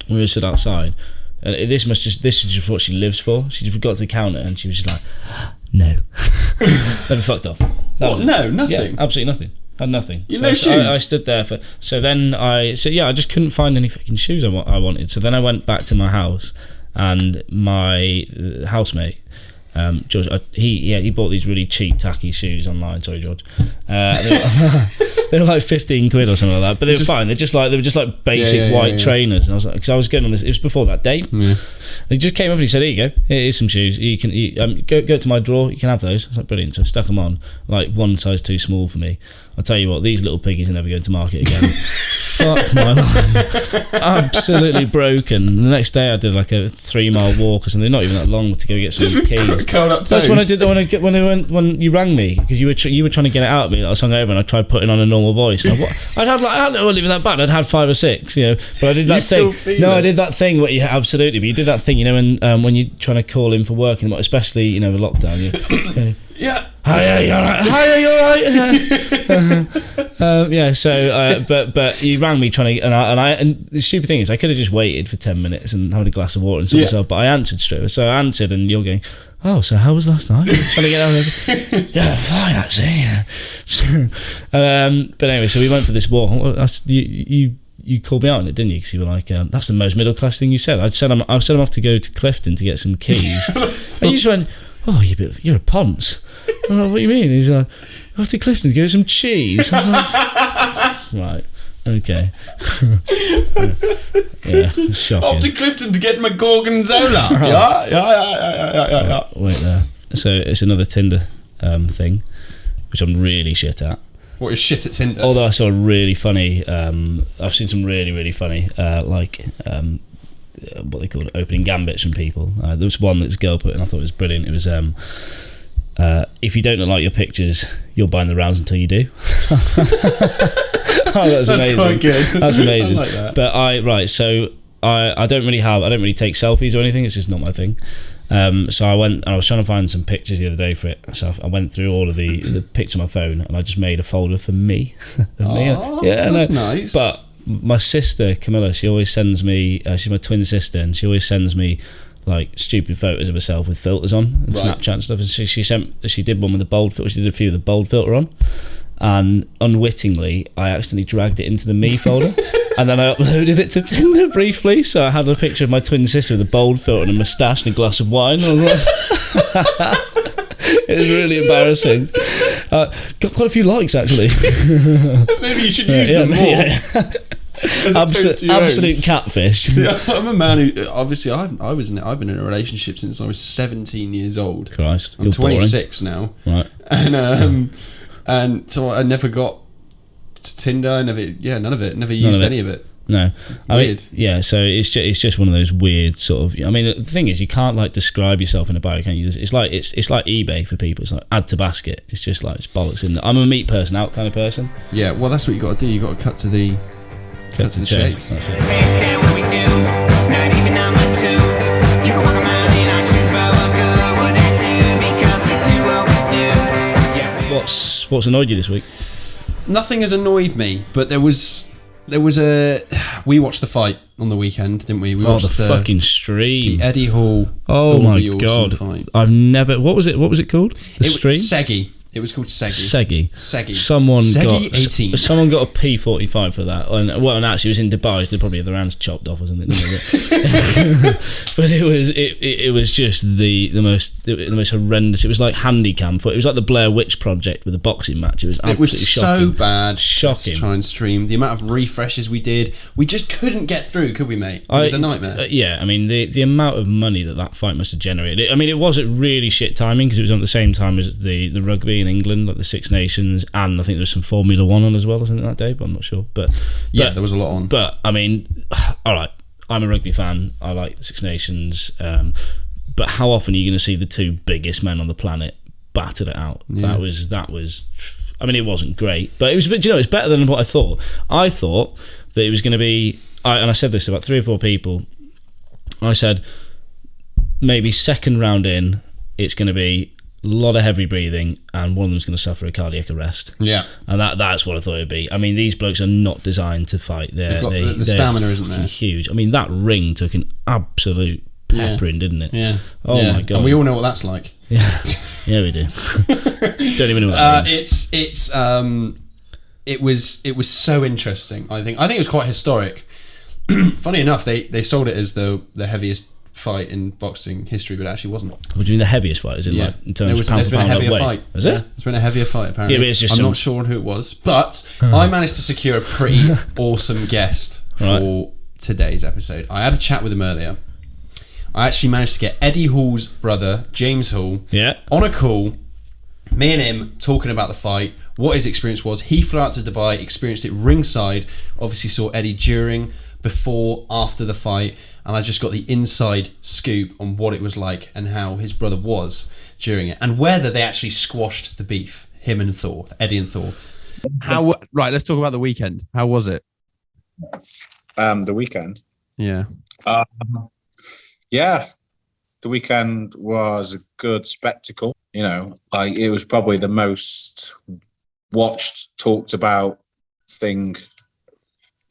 S3: We were stood outside, and this is just what she lives for. She just got to the counter, and she was just like, no. Then fucked off.
S1: No, nothing.
S3: Yeah, absolutely nothing. Had nothing.
S1: You know, shoes.
S3: I stood there for. So then I just couldn't find any fucking shoes I wanted. So then I went back to my house, and my housemate, George, he bought these really cheap tacky shoes online. Sorry, George. They were like 15 quid or something like that, but they were fine. They were just like basic white trainers. And I was like, because I was going on this. It was before that date. Yeah. And he just came up and he said, "Here you go. Here's some shoes. You can go to my drawer. You can have those." I was like, brilliant. So I stuck them on, like one size too small for me. I'll tell you what, these little piggies are never going to market again. Fuck my life. Absolutely broken. The next day I did like a 3-mile walk or something, not even that long, to go get some keys.
S1: Curled up toes.
S3: That's when I did when you rang me, because you were trying to get it out of me. I was hungover and I tried putting on a normal voice. And I wasn't even that bad. I'd had 5 or 6, but I did that thing. No, I did that thing. What you absolutely, but you did that thing, when you're trying to call in for work, and especially with lockdown.
S1: Yeah.
S3: Hiya, you alright? Yeah. So, but you rang me trying to, and the stupid thing is, I could have just waited for 10 minutes and had a glass of water and stuff myself. But I answered straight away. So I answered, and you're going, "Oh, so how was last night?" Trying to get out of it. Yeah, fine actually. But anyway, so we went for this walk. You called me out on it, didn't you? Because you were like, "That's the most middle class thing you said." I said I'm off to go to Clifton to get some keys, and you just went, "Oh, you're a ponce." I'm like, "What do you mean?" He's like, "Off to Clifton to get some cheese." I was like, right, okay. Yeah, shocking.
S1: Off to Clifton to get my gorgonzola. Yeah.
S3: Wait there. So it's another Tinder thing, which I'm really shit at.
S1: What is shit at Tinder?
S3: Although I saw a really funny, I've seen some really, really funny, what they call opening gambits from people. There was one that this girl put in, I thought it was brilliant. It was, if you don't look like your pictures, you're buying the rounds until you do. Oh, that's amazing.
S1: Quite good.
S3: That's amazing.
S1: I like that.
S3: But I don't really take selfies or anything. It's just not my thing. So I went and I was trying to find some pictures the other day for it. So I went through all of the pictures on my phone, and I just made a folder for me. Yeah,
S1: that's nice.
S3: But my sister Camilla, she always sends me. She's my twin sister, and she always sends me like stupid photos of herself with filters on and Snapchat and stuff. And she did one with the bold filter. She did a few with the bold filter on, and unwittingly I accidentally dragged it into the me folder. And then I uploaded it to Tinder briefly. So I had a picture of my twin sister with a bold filter and a moustache and a glass of wine. I was like, it was really embarrassing. Got quite a few likes, actually.
S1: Maybe you should use them more.
S3: Yeah. Absolute catfish.
S1: Yeah, I'm a man who obviously I've been in a relationship since I was 17 years old.
S3: Christ,
S1: I'm 26 now,
S3: right?
S1: And so I never got to Tinder. None of it. Never used any of it.
S3: No,
S1: weird.
S3: So it's just one of those weird sort of. I mean, the thing is, you can't like describe yourself in a bio, can you? It's like eBay for people. It's like add to basket. It's just like it's bollocks. In there. I'm a meet person out kind of person.
S1: Yeah, well, that's what you got to do. You got to cut to the chase.
S3: That's it. What's annoyed you this week?
S1: Nothing has annoyed me, but there was we watched the fight on the weekend, didn't we? We watched
S3: the fucking stream.
S1: The Eddie Hall.
S3: Oh my god! Fight. I've never. What was it called? The stream.
S1: Segi. It was called Segi.
S3: Segi. Someone got a P45 for that. And actually, it was in Dubai. So they probably had their hands chopped off or something. But it was just the most horrendous. It was like Handycam. It was like the Blair Witch Project with a boxing match. It was absolutely shocking.
S1: So bad.
S3: Shocking.
S1: To try and stream the amount of refreshes we did. We just couldn't get through, could we, mate? It was a nightmare.
S3: Yeah, I mean the amount of money that fight must have generated. I mean, it was at really shit timing because it was on at the same time as the rugby in England, like the Six Nations, and I think there was some Formula One on as well or something that day, but I'm not sure. But
S1: there was a lot on.
S3: But I mean, all right, I'm a rugby fan. I like the Six Nations, but how often are you going to see the two biggest men on the planet battered it out? Yeah. That was. I mean, it wasn't great, but it was. But it's better than what I thought. I thought that it was going to be, and I said this to about 3 or 4 people. I said maybe second round in, it's going to be a lot of heavy breathing, and one of them's going to suffer a cardiac arrest.
S1: Yeah,
S3: and that's what I thought it'd be. I mean, these blokes are not designed to fight.
S1: The stamina isn't there.
S3: Huge. I mean, that ring took an absolute peppering, didn't it?
S1: Yeah.
S3: Oh my god.
S1: And we all know what that's like.
S3: Yeah. Yeah, we do. Don't even know what that means.
S1: It was so interesting. I think it was quite historic. Funny enough, they sold it as the heaviest fight in boxing history, but it actually wasn't.
S3: What do you mean the heaviest fight? Is it like in terms of
S1: there's been a heavier fight?
S3: Is it?
S1: Yeah, there's been a heavier fight apparently.
S3: Yeah, but it's just
S1: I'm not sure who it was, but I managed to secure a pretty awesome guest for today's episode. I had a chat with him earlier. I actually managed to get Eddie Hall's brother, James Hall, on a call. Me and him talking about the fight, what his experience was. He flew out to Dubai, experienced it ringside, obviously saw Eddie during, before, after the fight, and I just got the inside scoop on what it was like and how his brother was during it, and whether they actually squashed the beef, him and Thor, Eddie and Thor. Right, let's talk about the weekend. How was it?
S2: The weekend?
S1: Yeah.
S2: Yeah, the weekend was a good spectacle. You know, like it was probably the most watched, talked about thing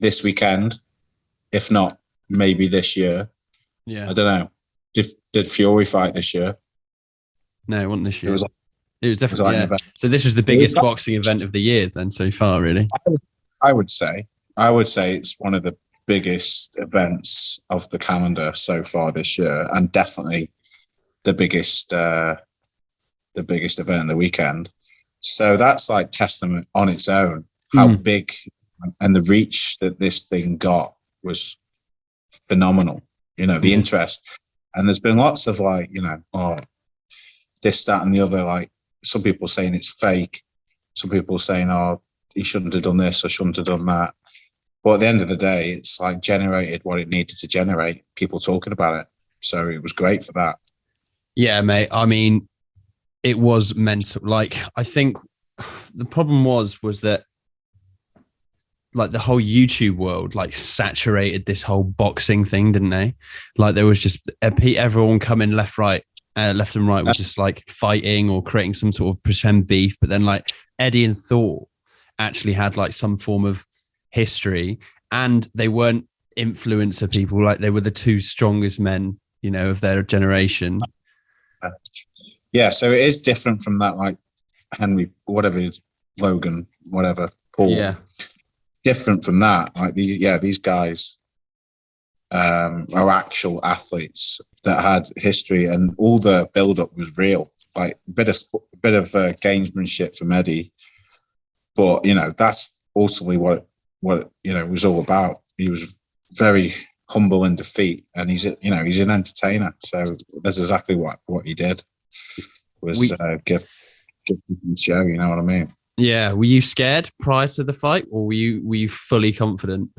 S2: this weekend, if not maybe this year.
S1: Yeah,
S2: I don't know. Did Fury fight this year?
S1: No, it wasn't this year.
S2: It was
S1: definitely. Yeah. So this was the biggest boxing event of the year then so far, really.
S2: I would say it's one of the biggest events of the calendar so far this year, and definitely the biggest event of the weekend. So that's like testament on its own how big and the reach that this thing got was phenomenal. You know, the interest, and there's been lots of like, you know, this, that, and the other. Like some people saying it's fake, some people saying, he shouldn't have done this or shouldn't have done that. But at the end of the day, it's like generated what it needed to generate, people talking about it. So it was great for that.
S1: Yeah, mate. I mean, it was mental. Like, I think the problem was that like the whole YouTube world like saturated this whole boxing thing, didn't they? Like there was just everyone coming left and right was just like fighting or creating some sort of pretend beef. But then like Eddie and Thor actually had like some form of history, and they weren't influencer people. Like they were the two strongest men, you know, of their generation.
S2: Yeah, so it is different from that, like Henry, whatever it is, Logan, whatever, Paul.
S1: Yeah.
S2: different from that. Like these guys are actual athletes that had history, and all the build-up was real. Like a bit of gamesmanship from Eddie, but that's ultimately what it was all about. He was very humble in defeat, and he's an entertainer. So that's exactly what he did. Was give the show. You know what I mean?
S1: Yeah. Were you scared prior to the fight, or were you fully confident?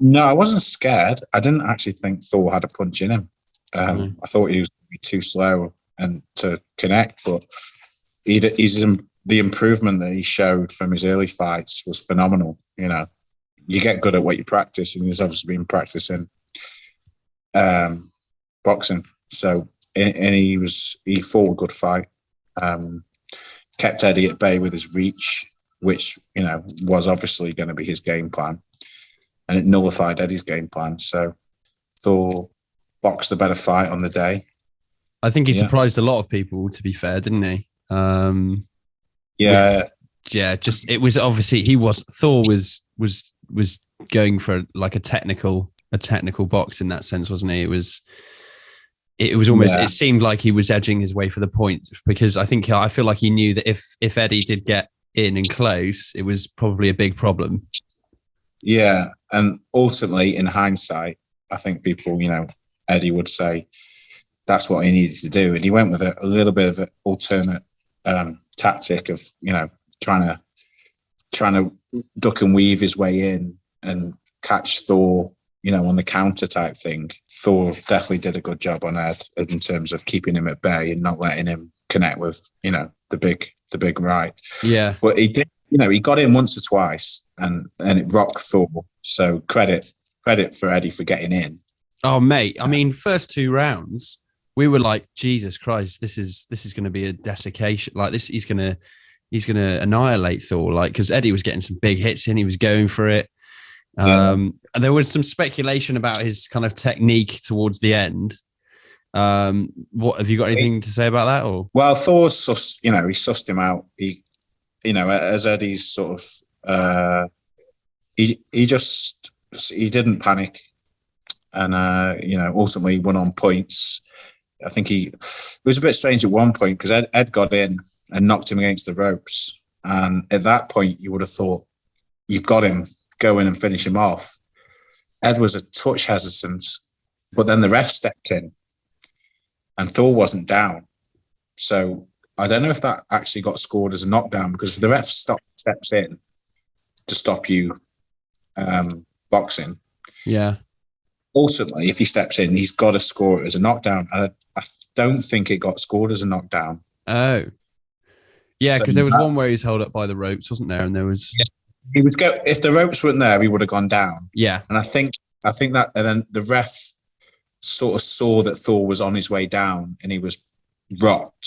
S2: No, I wasn't scared. I didn't actually think Thor had a punch in him. I thought he was going to be too slow and to connect, but the improvement that he showed from his early fights was phenomenal. You get good at what you practice, and he's obviously been practicing boxing. So, and he fought a good fight. Kept Eddie at bay with his reach, which was obviously going to be his game plan, and it nullified Eddie's game plan. So Thor boxed the better fight on the day.
S1: I think he surprised a lot of people, to be fair, didn't he? Just it was obviously Thor was going for like a technical box in that sense, wasn't he? It was almost it seemed like he was edging his way for the point, because I feel like he knew that if Eddie did get in and close, it was probably a big problem.
S2: Yeah, and ultimately, in hindsight, I think people, Eddie would say that's what he needed to do, and he went with a little bit of an alternate tactic of trying to duck and weave his way in and catch Thor, on the counter type thing. Thor definitely did a good job on Ed in terms of keeping him at bay and not letting him connect with the big right.
S1: Yeah,
S2: but he did. He got in once or twice, and it rocked Thor. So credit for Eddie for getting in.
S1: Oh mate, I mean, first 2 rounds, we were like, Jesus Christ, this is going to be a desiccation. Like this, he's going to annihilate Thor. Like, because Eddie was getting some big hits in, he was going for it. And there was some speculation about his kind of technique towards the end. What have you got anything to say about that? Or
S2: Thor sussed, he sussed him out. He, as Eddie's sort of, he didn't panic, and ultimately won on points. I think it was a bit strange at one point because Ed got in and knocked him against the ropes, and at that point you would have thought, you've got him, go in and finish him off. Ed was a touch hesitant, but then the ref stepped in and Thor wasn't down. So I don't know if that actually got scored as a knockdown, because if the ref steps in to stop you boxing, ultimately, if he steps in, he's got to score it as a knockdown. And I don't think it got scored as a knockdown.
S1: Oh. Yeah, because there was one where he was held up by the ropes, wasn't there? And there was...
S2: Yeah. He would go, if the ropes weren't there, he would have gone down.
S1: Yeah.
S2: And I think that, and then the ref sort of saw that Thor was on his way down and he was rocked,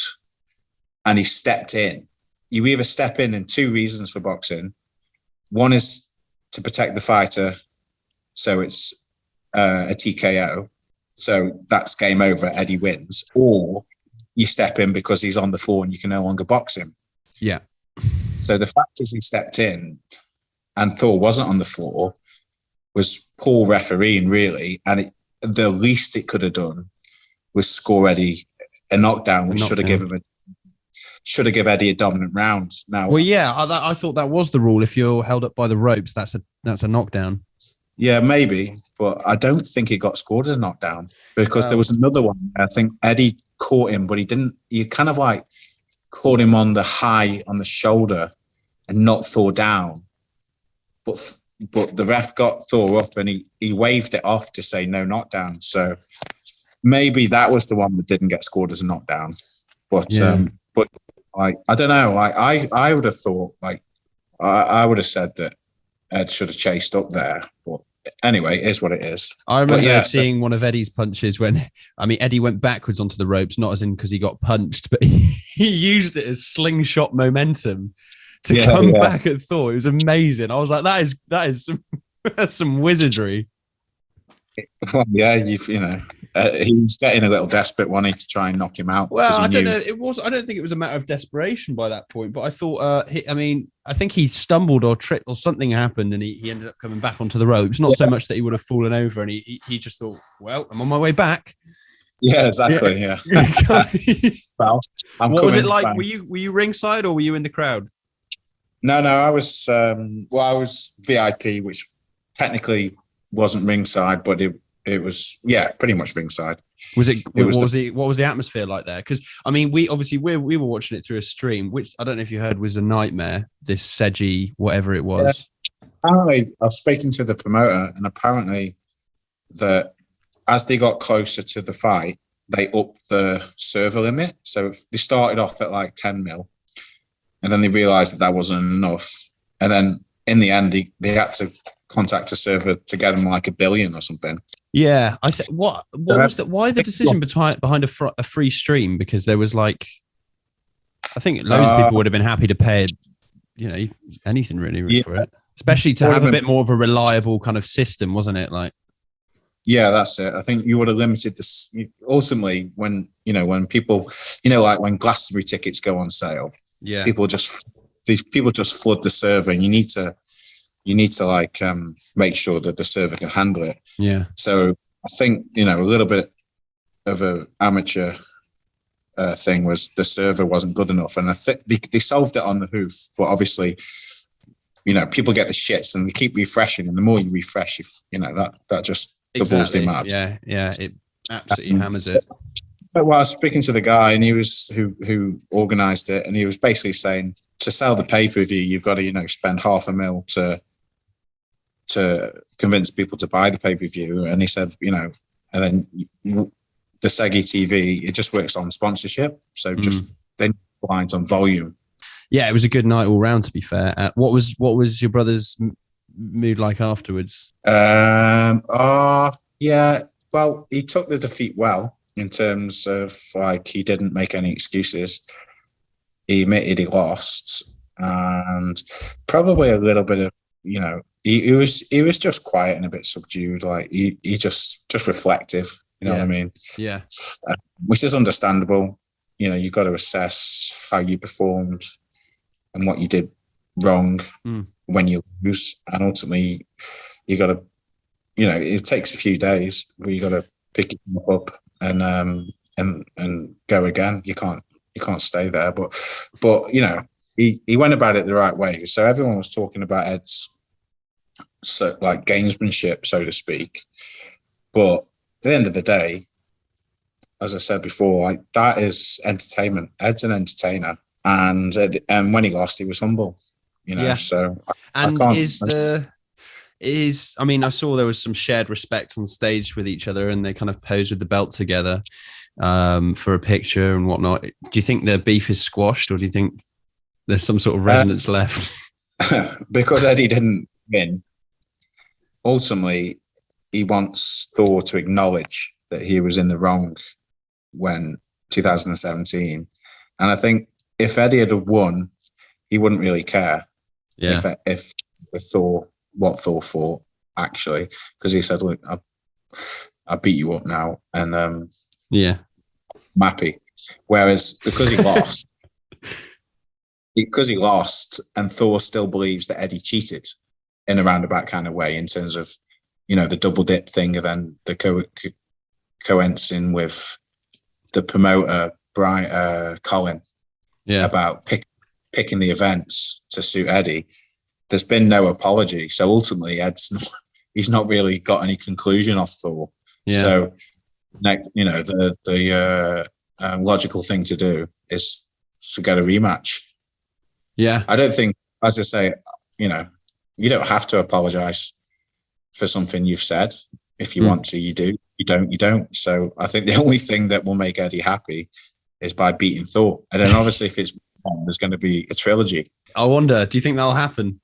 S2: and he stepped in. You either step in 2 reasons for boxing. One is to protect the fighter, so it's a TKO. So that's game over, Eddie wins. Or you step in because he's on the floor and you can no longer box him.
S1: Yeah.
S2: So the fact is he stepped in and Thor wasn't on the floor was poor refereeing, really. And the least it could have done was score Eddie a knockdown, which should have given Eddie a dominant round. Now,
S1: well, yeah, I thought that was the rule. If you're held up by the ropes, that's a knockdown.
S2: Yeah, maybe, but I don't think it got scored as a knockdown, because there was another one. I think Eddie caught him, but he didn't. He kind of like caught him on the shoulder and knocked Thor down. But the ref got Thor up and he waved it off to say no knockdown. So maybe that was the one that didn't get scored as a knockdown. But I don't know. I would have thought, I would have said that Ed should have chased up there. But anyway, it is what it is.
S1: I remember seeing one of Eddie's punches when, Eddie went backwards onto the ropes, not as in because he got punched, but he used it as slingshot momentum to come back at Thor. It was amazing. I was like, that is some, that's some wizardry.
S2: Well, yeah, He was getting a little desperate, wanting to try and knock him out.
S1: Well, I don't know. I don't think it was a matter of desperation by that point. But I thought, I think he stumbled or tripped or something happened, and he ended up coming back onto the ropes. Not so much that he would have fallen over, and he just thought, well, I'm on my way back.
S2: Yeah, exactly. Yeah. Well,
S1: what was it like? Back. Were you ringside or were you in the crowd?
S2: No, I was. I was VIP, which technically wasn't ringside, but it was, pretty much ringside.
S1: Was it? What was the atmosphere like there? Because I mean, we were watching it through a stream, which I don't know if you heard was a nightmare. This sedgy, whatever it was.
S2: Yeah. Apparently, I was speaking to the promoter, and apparently, that as they got closer to the fight, they upped the server limit. So they started off at like 10 mil, and then they realised that wasn't enough, and then in the end, they had to contact a server to get them like $1 billion or something.
S1: Yeah, what was that? Why the decision behind a free stream? Because there was like, I think loads of people would have been happy to pay, anything really for it, especially to have a bit more of a reliable kind of system, wasn't it? Like,
S2: yeah, that's it. I think you would have limited this ultimately when people, like when Glastonbury tickets go on sale.
S1: Yeah,
S2: people just flood the server, and you need to like make sure that the server can handle it.
S1: Yeah.
S2: So I think a little bit of a amateur thing was the server wasn't good enough, and I think they solved it on the hoof. But obviously, people get the shits, and they keep refreshing, and the more you refresh, that just doubles the amount.
S1: Yeah, it absolutely hammers it.
S2: But I was speaking to the guy, and he was who organised it, and he was basically saying to sell the pay-per-view, you've got to spend $500,000 to convince people to buy the pay-per-view. And he said, and then the Segi TV, it just works on sponsorship, so just then reliant on volume.
S1: Yeah, it was a good night all round. To be fair, what was your brother's mood like afterwards?
S2: Yeah, well, he took the defeat well. In terms of like, he didn't make any excuses. He admitted he lost, and probably a little bit of, he was just quiet and a bit subdued. Like he just reflective. You know what I mean?
S1: Yeah.
S2: Which is understandable. You've got to assess how you performed and what you did wrong when you lose, and ultimately you got to, it takes a few days where you got to pick it up and go again. You can't stay there, but he went about it the right way. So everyone was talking about Ed's gamesmanship, so to speak. But at the end of the day, as I said before, that is entertainment. Ed's an entertainer, and when he lost, he was humble. So I saw there was some shared respect on stage with each other, and they kind of posed with the belt together for a picture and whatnot. Do you think the beef is squashed, or do you think there's some sort of resonance left? Because Eddie didn't win, ultimately, he wants Thor to acknowledge that he was in the wrong when 2017. And I think if Eddie had won, he wouldn't really care.
S1: Yeah.
S2: If Thor, what Thor thought, actually, because he said, look, I beat you up now, and I'm happy. Whereas because he lost, and Thor still believes that Eddie cheated in a roundabout kind of way, in terms of, the double dip thing, and then the coinciding with the promoter, Colin, about picking the events to suit Eddie. There's been no apology, so ultimately he's not really got any conclusion off Thor.
S1: Yeah.
S2: So, the logical thing to do is to get a rematch.
S1: Yeah,
S2: I don't think, as I say, you don't have to apologize for something you've said. If you want to, you do. You don't. So I think the only thing that will make Eddie happy is by beating Thor. And then obviously, if it's there's going to be a trilogy.
S1: I wonder, do you think that'll happen?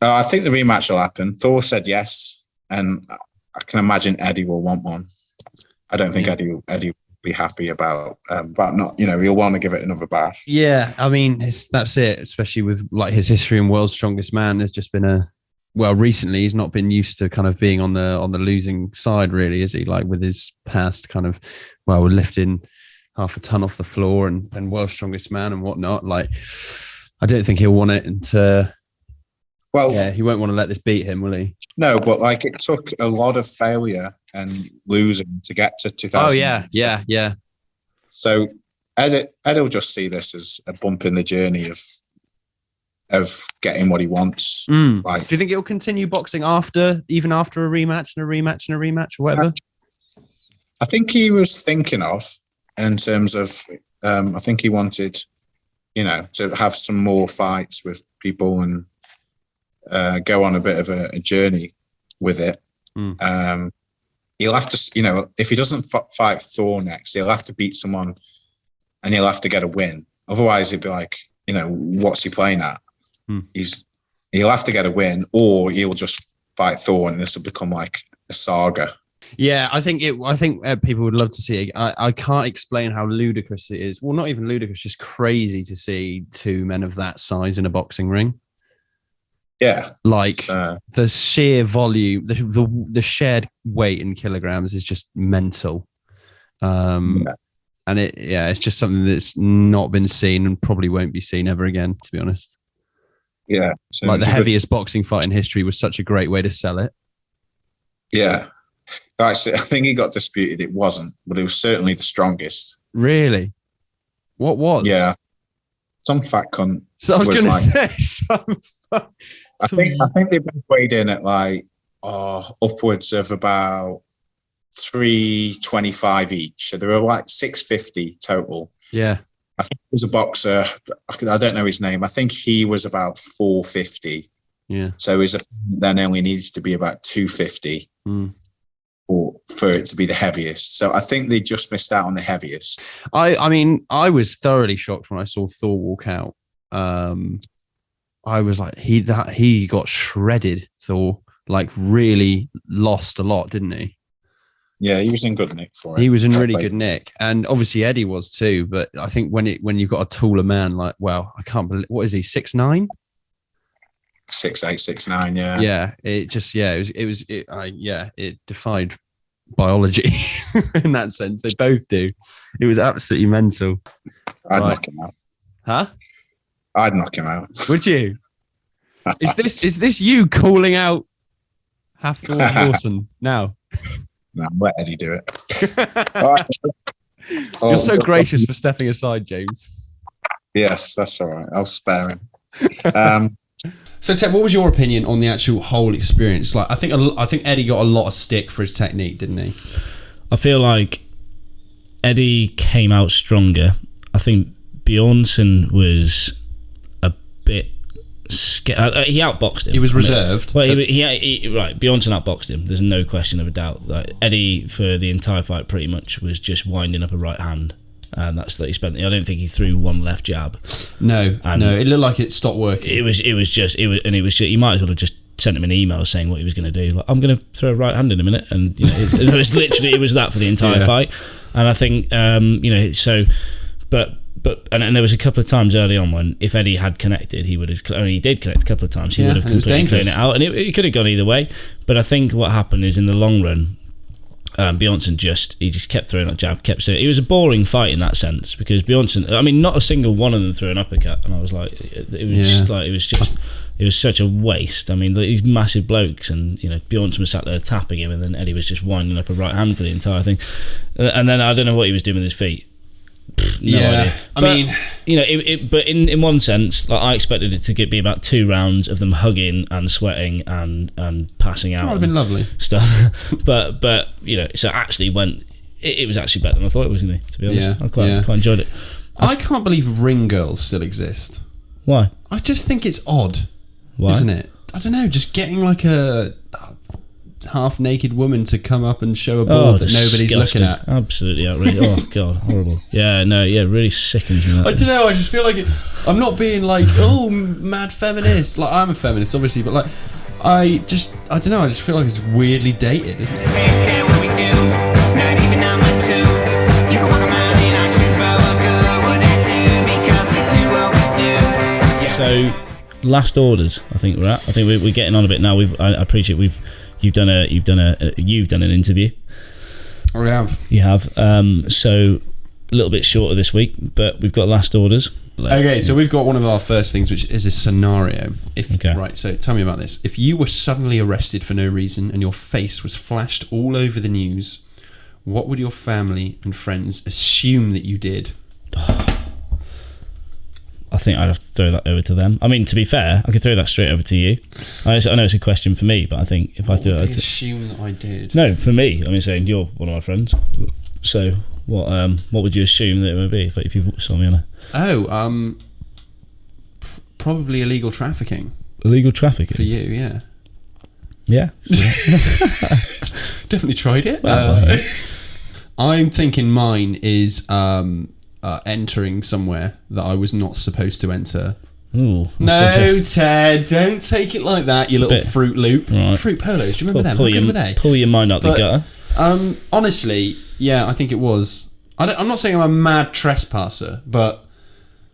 S2: I think the rematch will happen. Thor said yes, and I can imagine Eddie will want one. I don't think Eddie will be happy about not. He'll want to give it another bash.
S1: Yeah, I mean, that's it. Especially with his history in World's Strongest Man, there's just been recently he's not been used to kind of being on the losing side, really, is he? Like with his past kind of, lifting half a ton off the floor and world's strongest man and whatnot. Like, I don't think he'll want it. And he won't want to let this beat him, will he?
S2: No, but like it took a lot of failure and losing to get to 2000.
S1: Oh yeah.
S2: So Ed will just see this as a bump in the journey of getting what he wants. Like,
S1: do you think it'll continue boxing even after a rematch and a rematch and a rematch or whatever?
S2: I think he was thinking of, in terms of, I think he wanted, to have some more fights with people and go on a bit of a journey with it. He'll have to, if he doesn't fight Thor next, he'll have to beat someone and he'll have to get a win. Otherwise, he'd be like, what's he playing at? He'll have to get a win, or he'll just fight Thor and this will become like a saga.
S1: Yeah, I think people would love to see it. I can't explain how ludicrous it is. Well, not even ludicrous, just crazy to see two men of that size in a boxing ring.
S2: Yeah,
S1: like the sheer volume, the shared weight in kilograms is just mental. And it's just something that's not been seen and probably won't be seen ever again, to be honest.
S2: Yeah,
S1: so like the heaviest boxing fight in history was such a great way to sell it.
S2: Yeah, actually, I think he got disputed. It wasn't, but it was certainly the strongest.
S1: Really? What was?
S2: Yeah, some fat cunt.
S1: So I was going to say
S2: I think they both weighed in at like upwards of about 325 each. So there were like 650 total.
S1: Yeah.
S2: I think it was a boxer. I don't know his name. I think he was about 450.
S1: Yeah.
S2: So his then only needs to be about 250 for it to be the heaviest. So I think they just missed out on the heaviest.
S1: I mean, I was thoroughly shocked when I saw Thor walk out. I was like, he got shredded. Thor, like, really lost a lot, didn't he?
S2: Yeah, he was in good nick for it.
S1: He was in really good nick, and obviously Eddie was too. But I think when you've got a taller man, like, well, I can't believe, what is he, 6'9"?
S2: 6'8", 6'9", yeah.
S1: Yeah, it defied biology in that sense. They both do. It was absolutely mental.
S2: I'd knock him out.
S1: Huh?
S2: I'd knock him out.
S1: Would you? Is this you calling out Hathor Dawson now?
S2: No, let Eddie do it.
S1: You're so gracious for stepping aside, James.
S2: Yes, that's all right. I'll spare him.
S1: So, Ted, what was your opinion on the actual whole experience? Like, I think Eddie got a lot of stick for his technique, didn't he?
S3: I feel like Eddie came out stronger. I think Bjornsson was a bit scared. He outboxed him.
S1: He was reserved.
S3: Well, right. Bjornsson outboxed him. There's no question of a doubt. Like, Eddie, for the entire fight, pretty much was just winding up a right hand. And that's that he spent. I don't think he threw one left jab.
S1: No. It looked like it stopped working.
S3: It was just. You might as well have just sent him an email saying what he was going to do. Like, I'm going to throw a right hand in a minute, and it was literally it was that for the entire fight. And I think and there was a couple of times early on when if Eddie had connected, he would have. Only he did connect a couple of times. He would have completely cleared it out, and it could have gone either way. But I think what happened is in the long run. Bjornsson just kept throwing that jab, kept saying it was a boring fight in that sense because Bjornsson, I mean, not a single one of them threw an uppercut, and I was like, it was such a waste. I mean, these massive blokes, and Bjornsson was sat there tapping him, and then Eddie was just winding up a right hand for the entire thing, and then I don't know what he was doing with his feet. No idea.
S1: I mean,
S3: but in one sense, like, I expected it to be about 2 rounds of them hugging and sweating and passing out.
S1: That would have been lovely
S3: stuff. but so actually it was actually better than I thought it was going to be honest. I quite enjoyed it.
S1: I can't believe ring girls still exist.
S3: Why?
S1: I just think it's odd.
S3: Why?
S1: Isn't it? I don't know. Just getting like a half-naked woman to come up and show a board that nobody's looking at.
S3: Absolutely outrageous. Oh god, horrible. Really sickens me.
S1: I don't know. I just feel like I'm not being like, oh, mad feminist. Like, I'm a feminist, obviously, but like, I don't know. I just feel like it's weirdly dated, isn't it?
S3: So, last orders. I think we're at. I think we're getting on a bit now. I appreciate you've done an interview.
S1: I have.
S3: You have. So a little bit shorter this week, but we've got last orders.
S1: Okay, so we've got one of our first things, which is a scenario.
S3: Okay.
S1: Right, so tell me about this. If you were suddenly arrested for no reason and your face was flashed all over the news, what would your family and friends assume that you did?
S3: I think I'd have to throw that over to them. I mean, to be fair, I could throw that straight over to you. I know it's a question for me, but I think if I threw it,
S1: assume that I did.
S3: No, for me. I mean, saying you're one of my friends. So what would you assume that it would be if you saw me on a?
S1: Probably illegal trafficking.
S3: Illegal trafficking
S1: for you, yeah.
S3: Yeah.
S1: Definitely tried it.
S3: Well,
S1: I'm thinking mine is entering somewhere that I was not supposed to enter.
S3: Ooh,
S1: no, Ted, don't take it like that, you little Fruit Loop.
S3: Right.
S1: Fruit Polos, do you remember them? How good were they?
S3: Pull your mind out the gutter.
S1: Honestly, yeah, I think it was. I'm not saying I'm a mad trespasser, but...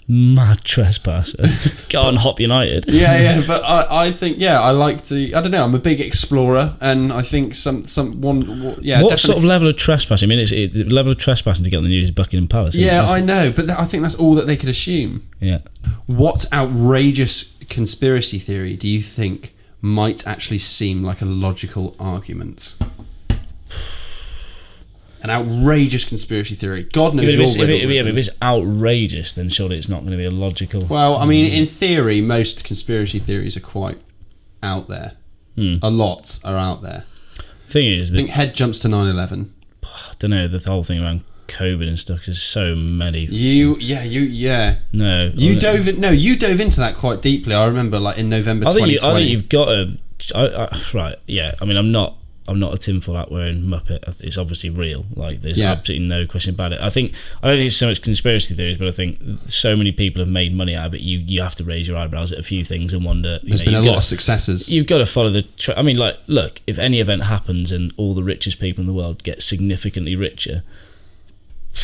S3: Mad trespasser. Go on, Hop United.
S1: Yeah, but I think, I like to... I don't know, I'm a big explorer, and I think what
S3: definitely. Sort of level of trespassing? I mean, the level of trespassing to get on the news is Buckingham Palace.
S1: Yeah, I know, but I think that's all that they could assume.
S3: Yeah.
S1: What outrageous conspiracy theory do you think might actually seem like a logical argument? An outrageous conspiracy theory. God knows
S3: if it's outrageous, then surely it's not going to be a logical...
S1: Well, I mean, in theory, most conspiracy theories are quite out there. A lot are out there.
S3: Thing is...
S1: I think head jumps to 9/11.
S3: I don't know, the whole thing around COVID and stuff, because there's so many...
S1: You dove into that quite deeply. I remember, like, in November 2020.
S3: I think you've got to... right, yeah. I mean, I'm not a tinfoil hat wearing Muppet. It's obviously real. Like, there's absolutely no question about it. I don't think it's so much conspiracy theories, but I think so many people have made money out of it. You have to raise your eyebrows at a few things and wonder.
S1: There's been a lot of successes.
S3: You've got to follow the. I mean, like, look, if any event happens and all the richest people in the world get significantly richer,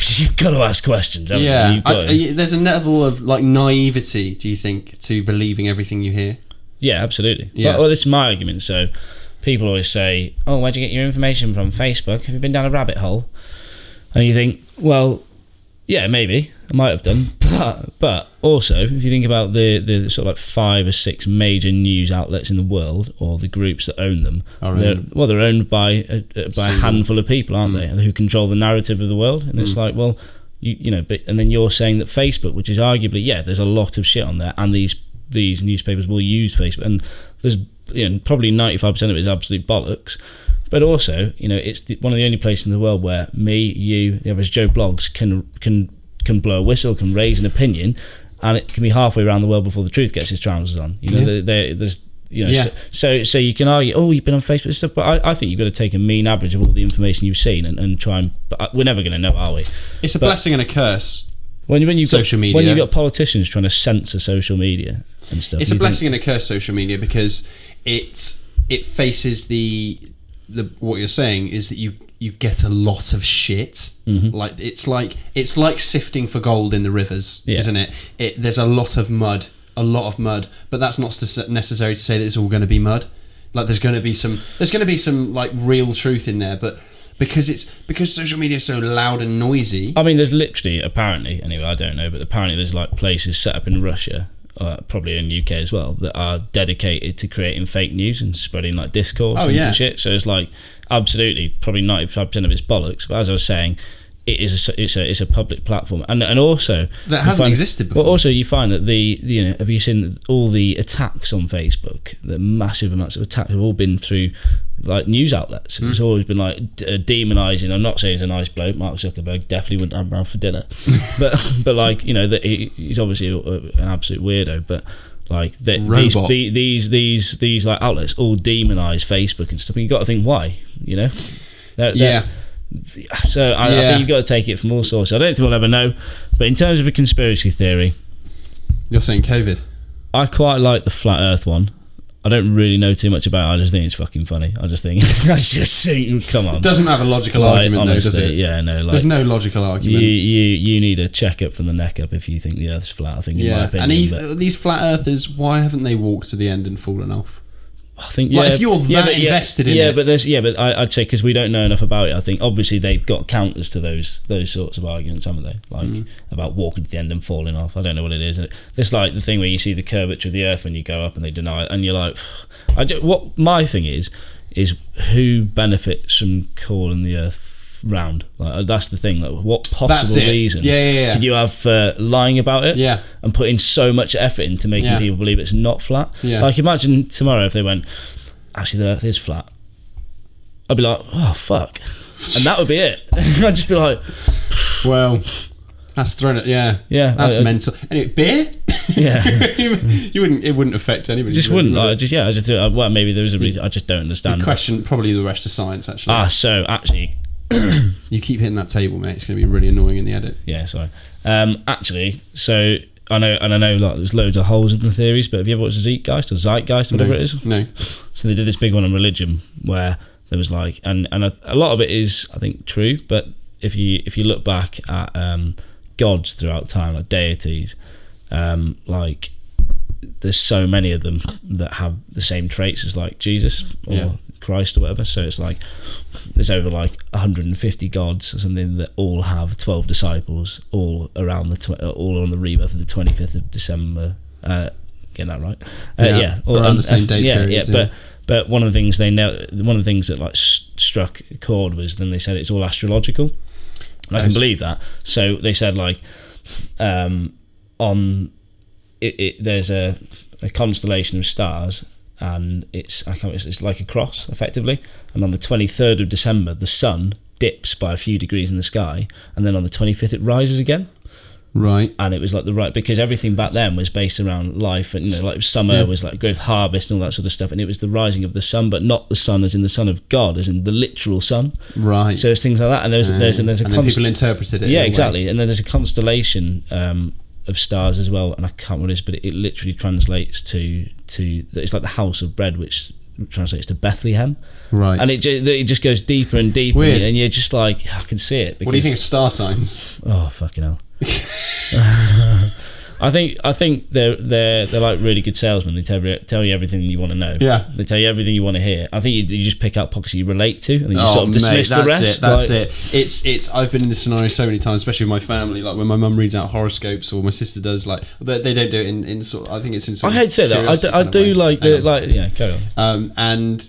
S3: you've got to ask questions.
S1: Yeah, there's a level of like naivety. Do you think to believing everything you hear?
S3: Yeah, absolutely.
S1: Yeah.
S3: Well, this is my argument. So. People always say, "Oh, where'd you get your information from? Facebook? Have you been down a rabbit hole?" And you think, well, yeah, maybe I might have done, but also if you think about the sort of like 5 or 6 major news outlets in the world, or the groups that own them, they're owned by a handful of people, aren't they, who control the narrative of the world? And it's like, well, you know, but and then you're saying that Facebook, which is arguably, there's a lot of shit on there, and these newspapers will use Facebook, and there's probably 95% of it is absolute bollocks, but also it's one of the only places in the world where me, you, the average Joe Blogs can blow a whistle, can raise an opinion, and it can be halfway around the world before the truth gets its trousers on. So you can argue, oh, you've been on Facebook and stuff, but I think you've got to take a mean average of all the information you've seen and try and. But we're never going to know, are we?
S1: It's a blessing and a curse.
S3: When you've
S1: social media.
S3: When you've got politicians trying to censor social media and stuff,
S1: it's a blessing and a curse, social media, because it faces the what you're saying is that you get a lot of shit. Like it's like sifting for gold in the rivers, isn't it? There's a lot of mud, but that's not necessary to say that it's all going to be mud. Like there's going to be some like real truth in there, but because social media is so loud and noisy.
S3: I mean, there's literally, apparently, anyway, I don't know, but apparently there's like places set up in Russia, probably in the UK as well, that are dedicated to creating fake news and spreading like discourse and shit. So it's like absolutely probably 95% of it's bollocks. But as I was saying, it's a public platform, and also
S1: that hasn't existed before.
S3: But also you find that have you seen all the attacks on Facebook? The massive amounts of attacks have all been through like news outlets. It's always been like demonising. I'm not saying he's a nice bloke. Mark Zuckerberg definitely wouldn't have him around for dinner, but like that he's obviously an absolute weirdo. But like these like outlets all demonise Facebook and stuff. And you got to think why, So I think you've got to take it from all sources. I don't think we'll ever know, but in terms of a conspiracy theory,
S1: you're saying COVID.
S3: I quite like the flat Earth one. I don't really know too much about it. I just think it's fucking funny. I just think come on.
S1: It doesn't have a logical argument,
S3: honestly,
S1: though, does it?
S3: Yeah, no. Like,
S1: there's no logical argument.
S3: You need a checkup from the neck up if you think the Earth's flat. I think, in my opinion.
S1: And these flat Earthers, why haven't they walked to the end and fallen off?
S3: I think
S1: Like, if you're invested in it.
S3: But I'd say because we don't know enough about it. I think obviously they've got counters to those sorts of arguments, haven't they? Like about walking to the end and falling off. I don't know what it is. It's like the thing where you see the curvature of the Earth when you go up and they deny it, and you're like, what my thing is who benefits from calling the Earth round? Like, that's the thing. Like, what possible reason could you have for lying about it?
S1: Yeah.
S3: And putting so much effort into making people believe it's not flat.
S1: Yeah.
S3: Like, imagine tomorrow if they went, actually the Earth is flat. I'd be like, oh fuck, and that would be it. I'd just be like,
S1: well, that's thrown it. Yeah. That's mental. Anyway, beer.
S3: Yeah.
S1: you wouldn't. It wouldn't affect anybody.
S3: Just wouldn't. Well, maybe there was a reason. I just don't understand.
S1: Question probably the rest of science actually.
S3: So actually.
S1: You keep hitting that table, mate. It's going to be really annoying in the edit.
S3: Yeah, sorry. Actually, so I know like there's loads of holes in the theories, but have you ever watched Zeitgeist, whatever it is?
S1: No.
S3: So they did this big one on religion where there was like, and a lot of it is, I think, true. But if you look back at gods throughout time, like deities, like there's so many of them that have the same traits as like Jesus or Christ or whatever. So it's like there's over like 150 gods or something that all have 12 disciples, all around all on the rebirth of the 25th of December. Getting that right?
S1: All around the same day period.
S3: But one of the things that like struck a chord was then they said it's all astrological, and I can believe that. So they said like on it there's a constellation of stars, and it's like a cross effectively, and on the 23rd of December the sun dips by a few degrees in the sky, and then on the 25th it rises again.
S1: Right.
S3: And it was like because everything back then was based around life, and like summer was like growth, harvest, and all that sort of stuff, and it was the rising of the sun, but not the sun as in the son of God, as in the literal sun.
S1: Right.
S3: So there's things like that, and there's
S1: then people interpreted it.
S3: Yeah, exactly. And then there's a constellation of stars as well, and I can't remember what it is, but it literally translates to it's like the house of bread, which translates to Bethlehem. Right. And it just goes deeper and deeper.
S1: Weird.
S3: And you're just like, I can see it.
S1: What do you think of star signs?
S3: Oh fucking hell. I think they're like really good salesmen. They tell you everything you want to know.
S1: Yeah.
S3: They tell you everything you want to hear. I think you just pick out pockets you relate to, and then you sort of dismiss the rest.
S1: That's it. It's. I've been in this scenario so many times, especially with my family. Like when my mum reads out horoscopes, or my sister does. Like they don't do it in sort. I think it's in sort.
S3: I hate to say that. I do like the carry on.
S1: And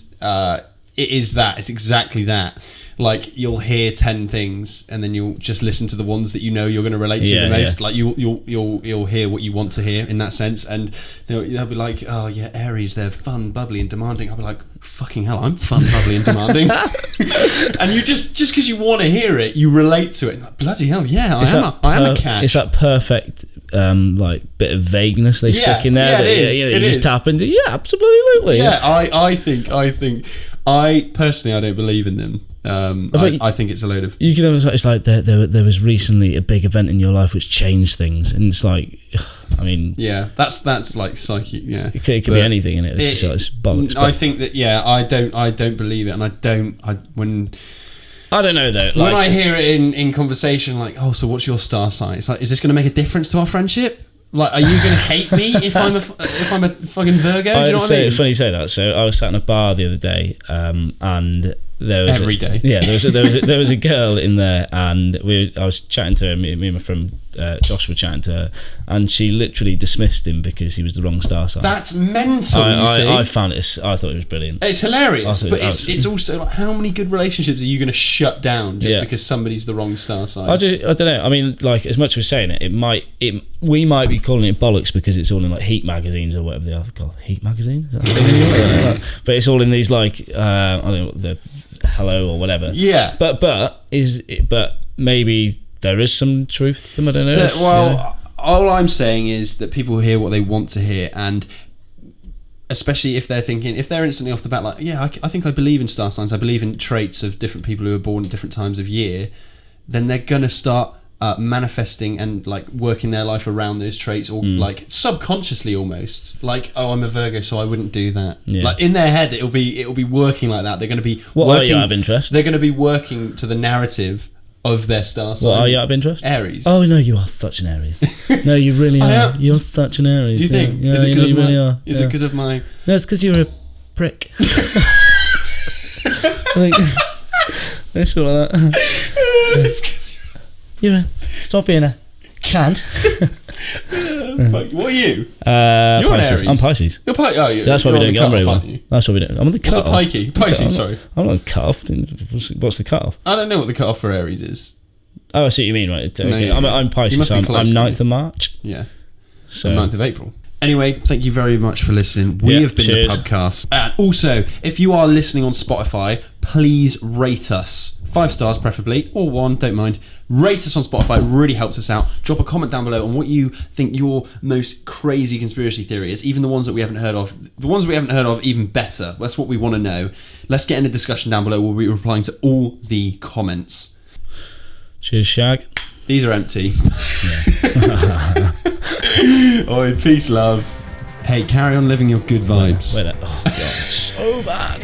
S1: it is that. It's exactly that. Like you'll hear 10 things, and then you'll just listen to the ones that you know you're going to relate to the most. Yeah. Like you'll hear what you want to hear in that sense, and they'll be like, oh yeah, Aries, they're fun, bubbly, and demanding. I'll be like, fucking hell, I'm fun, bubbly, and demanding. And you just because you want to hear it, you relate to it. Like, bloody hell, yeah, I am a catch.
S3: It's that perfect like bit of vagueness they stick in there.
S1: Yeah, it is.
S3: You just tap into. Yeah, absolutely.
S1: Yeah, I think. I personally, I don't believe in them. I think it's a load of.
S3: You can have it's like there was recently a big event in your life which changed things, and it's like, I mean,
S1: yeah, that's like psychic. Yeah,
S3: it could be anything in it. It's bollocks.
S1: I think that I don't believe it, and I don't know though. Like, when I hear it in conversation, like, oh, so what's your star sign? It's like, is this going to make a difference to our friendship? Like, are you going to hate me if I'm a fucking Virgo? Do you know what I mean?
S3: It's funny you say that. So I was sat in a bar the other day, and there was
S1: every day.
S3: Yeah, there was a girl in there, and I was chatting to her. Me and my friend Josh were chatting to her, and she literally dismissed him because he was the wrong star sign.
S1: That's mental.
S3: I found it. I thought it was brilliant.
S1: It's hilarious, but it's also like, how many good relationships are you going to shut down just because somebody's the wrong star sign? I
S3: don't know. I mean, like, as much as we're saying it, we might be calling it bollocks because it's all in like Heat magazines or whatever they are called. Heat magazine, but it's all in these like I don't know, the Hello or whatever.
S1: Yeah.
S3: But maybe there is some truth to them. I don't know.
S1: All I'm saying is that people hear what they want to hear, and especially if they're instantly off the bat like, yeah, I think I believe in star signs, I believe in traits of different people who are born at different times of year, then they're gonna start manifesting and like working their life around those traits, or like subconsciously almost like, oh, I'm a Virgo, so I wouldn't do that. Like in their head it'll be working like that. They're going to be
S3: Are you out of interest?
S1: They're going to be working to the narrative of their star sign.
S3: What are you out of interest?
S1: Aries.
S3: Oh no, you are such an Aries. No, you really are. You're such an Aries.
S1: Do you think?
S3: Yeah,
S1: Is it because of
S3: you really are.
S1: Is it because of my?
S3: No, it's because you're a prick. I think it's all like that. Stop being a cunt.
S1: What are you?
S3: You're
S1: an Aries.
S3: I'm Pisces.
S1: You're Pisces.
S3: That's why we don't get on very well. That's why we don't. I'm on the cut off.
S1: What's a pikey? Pisces, sorry.
S3: I'm not cut off. What's the cut off?
S1: I don't know what the cut off for Aries is.
S3: Oh, I see what you mean, right? Okay.
S1: No, yeah.
S3: I'm Pisces, so I'm 9th of March.
S1: Yeah.
S3: So
S1: 9th of April. Anyway, thank you very much for listening. We have been the Pubcast. And also, if you are listening on Spotify, please rate us. 5 stars preferably, or 1, don't mind. Rate us on Spotify, it really helps us out. Drop a comment down below on what you think your most crazy conspiracy theory is, even the ones that we haven't heard of. The ones we haven't heard of, even better. That's what we want to know. Let's get in a discussion down below. We'll be replying to all the comments.
S3: Cheers, Shag.
S1: These are empty. Oi, peace, love. Hey, carry on living your good vibes.
S3: Wait, oh, God, so bad.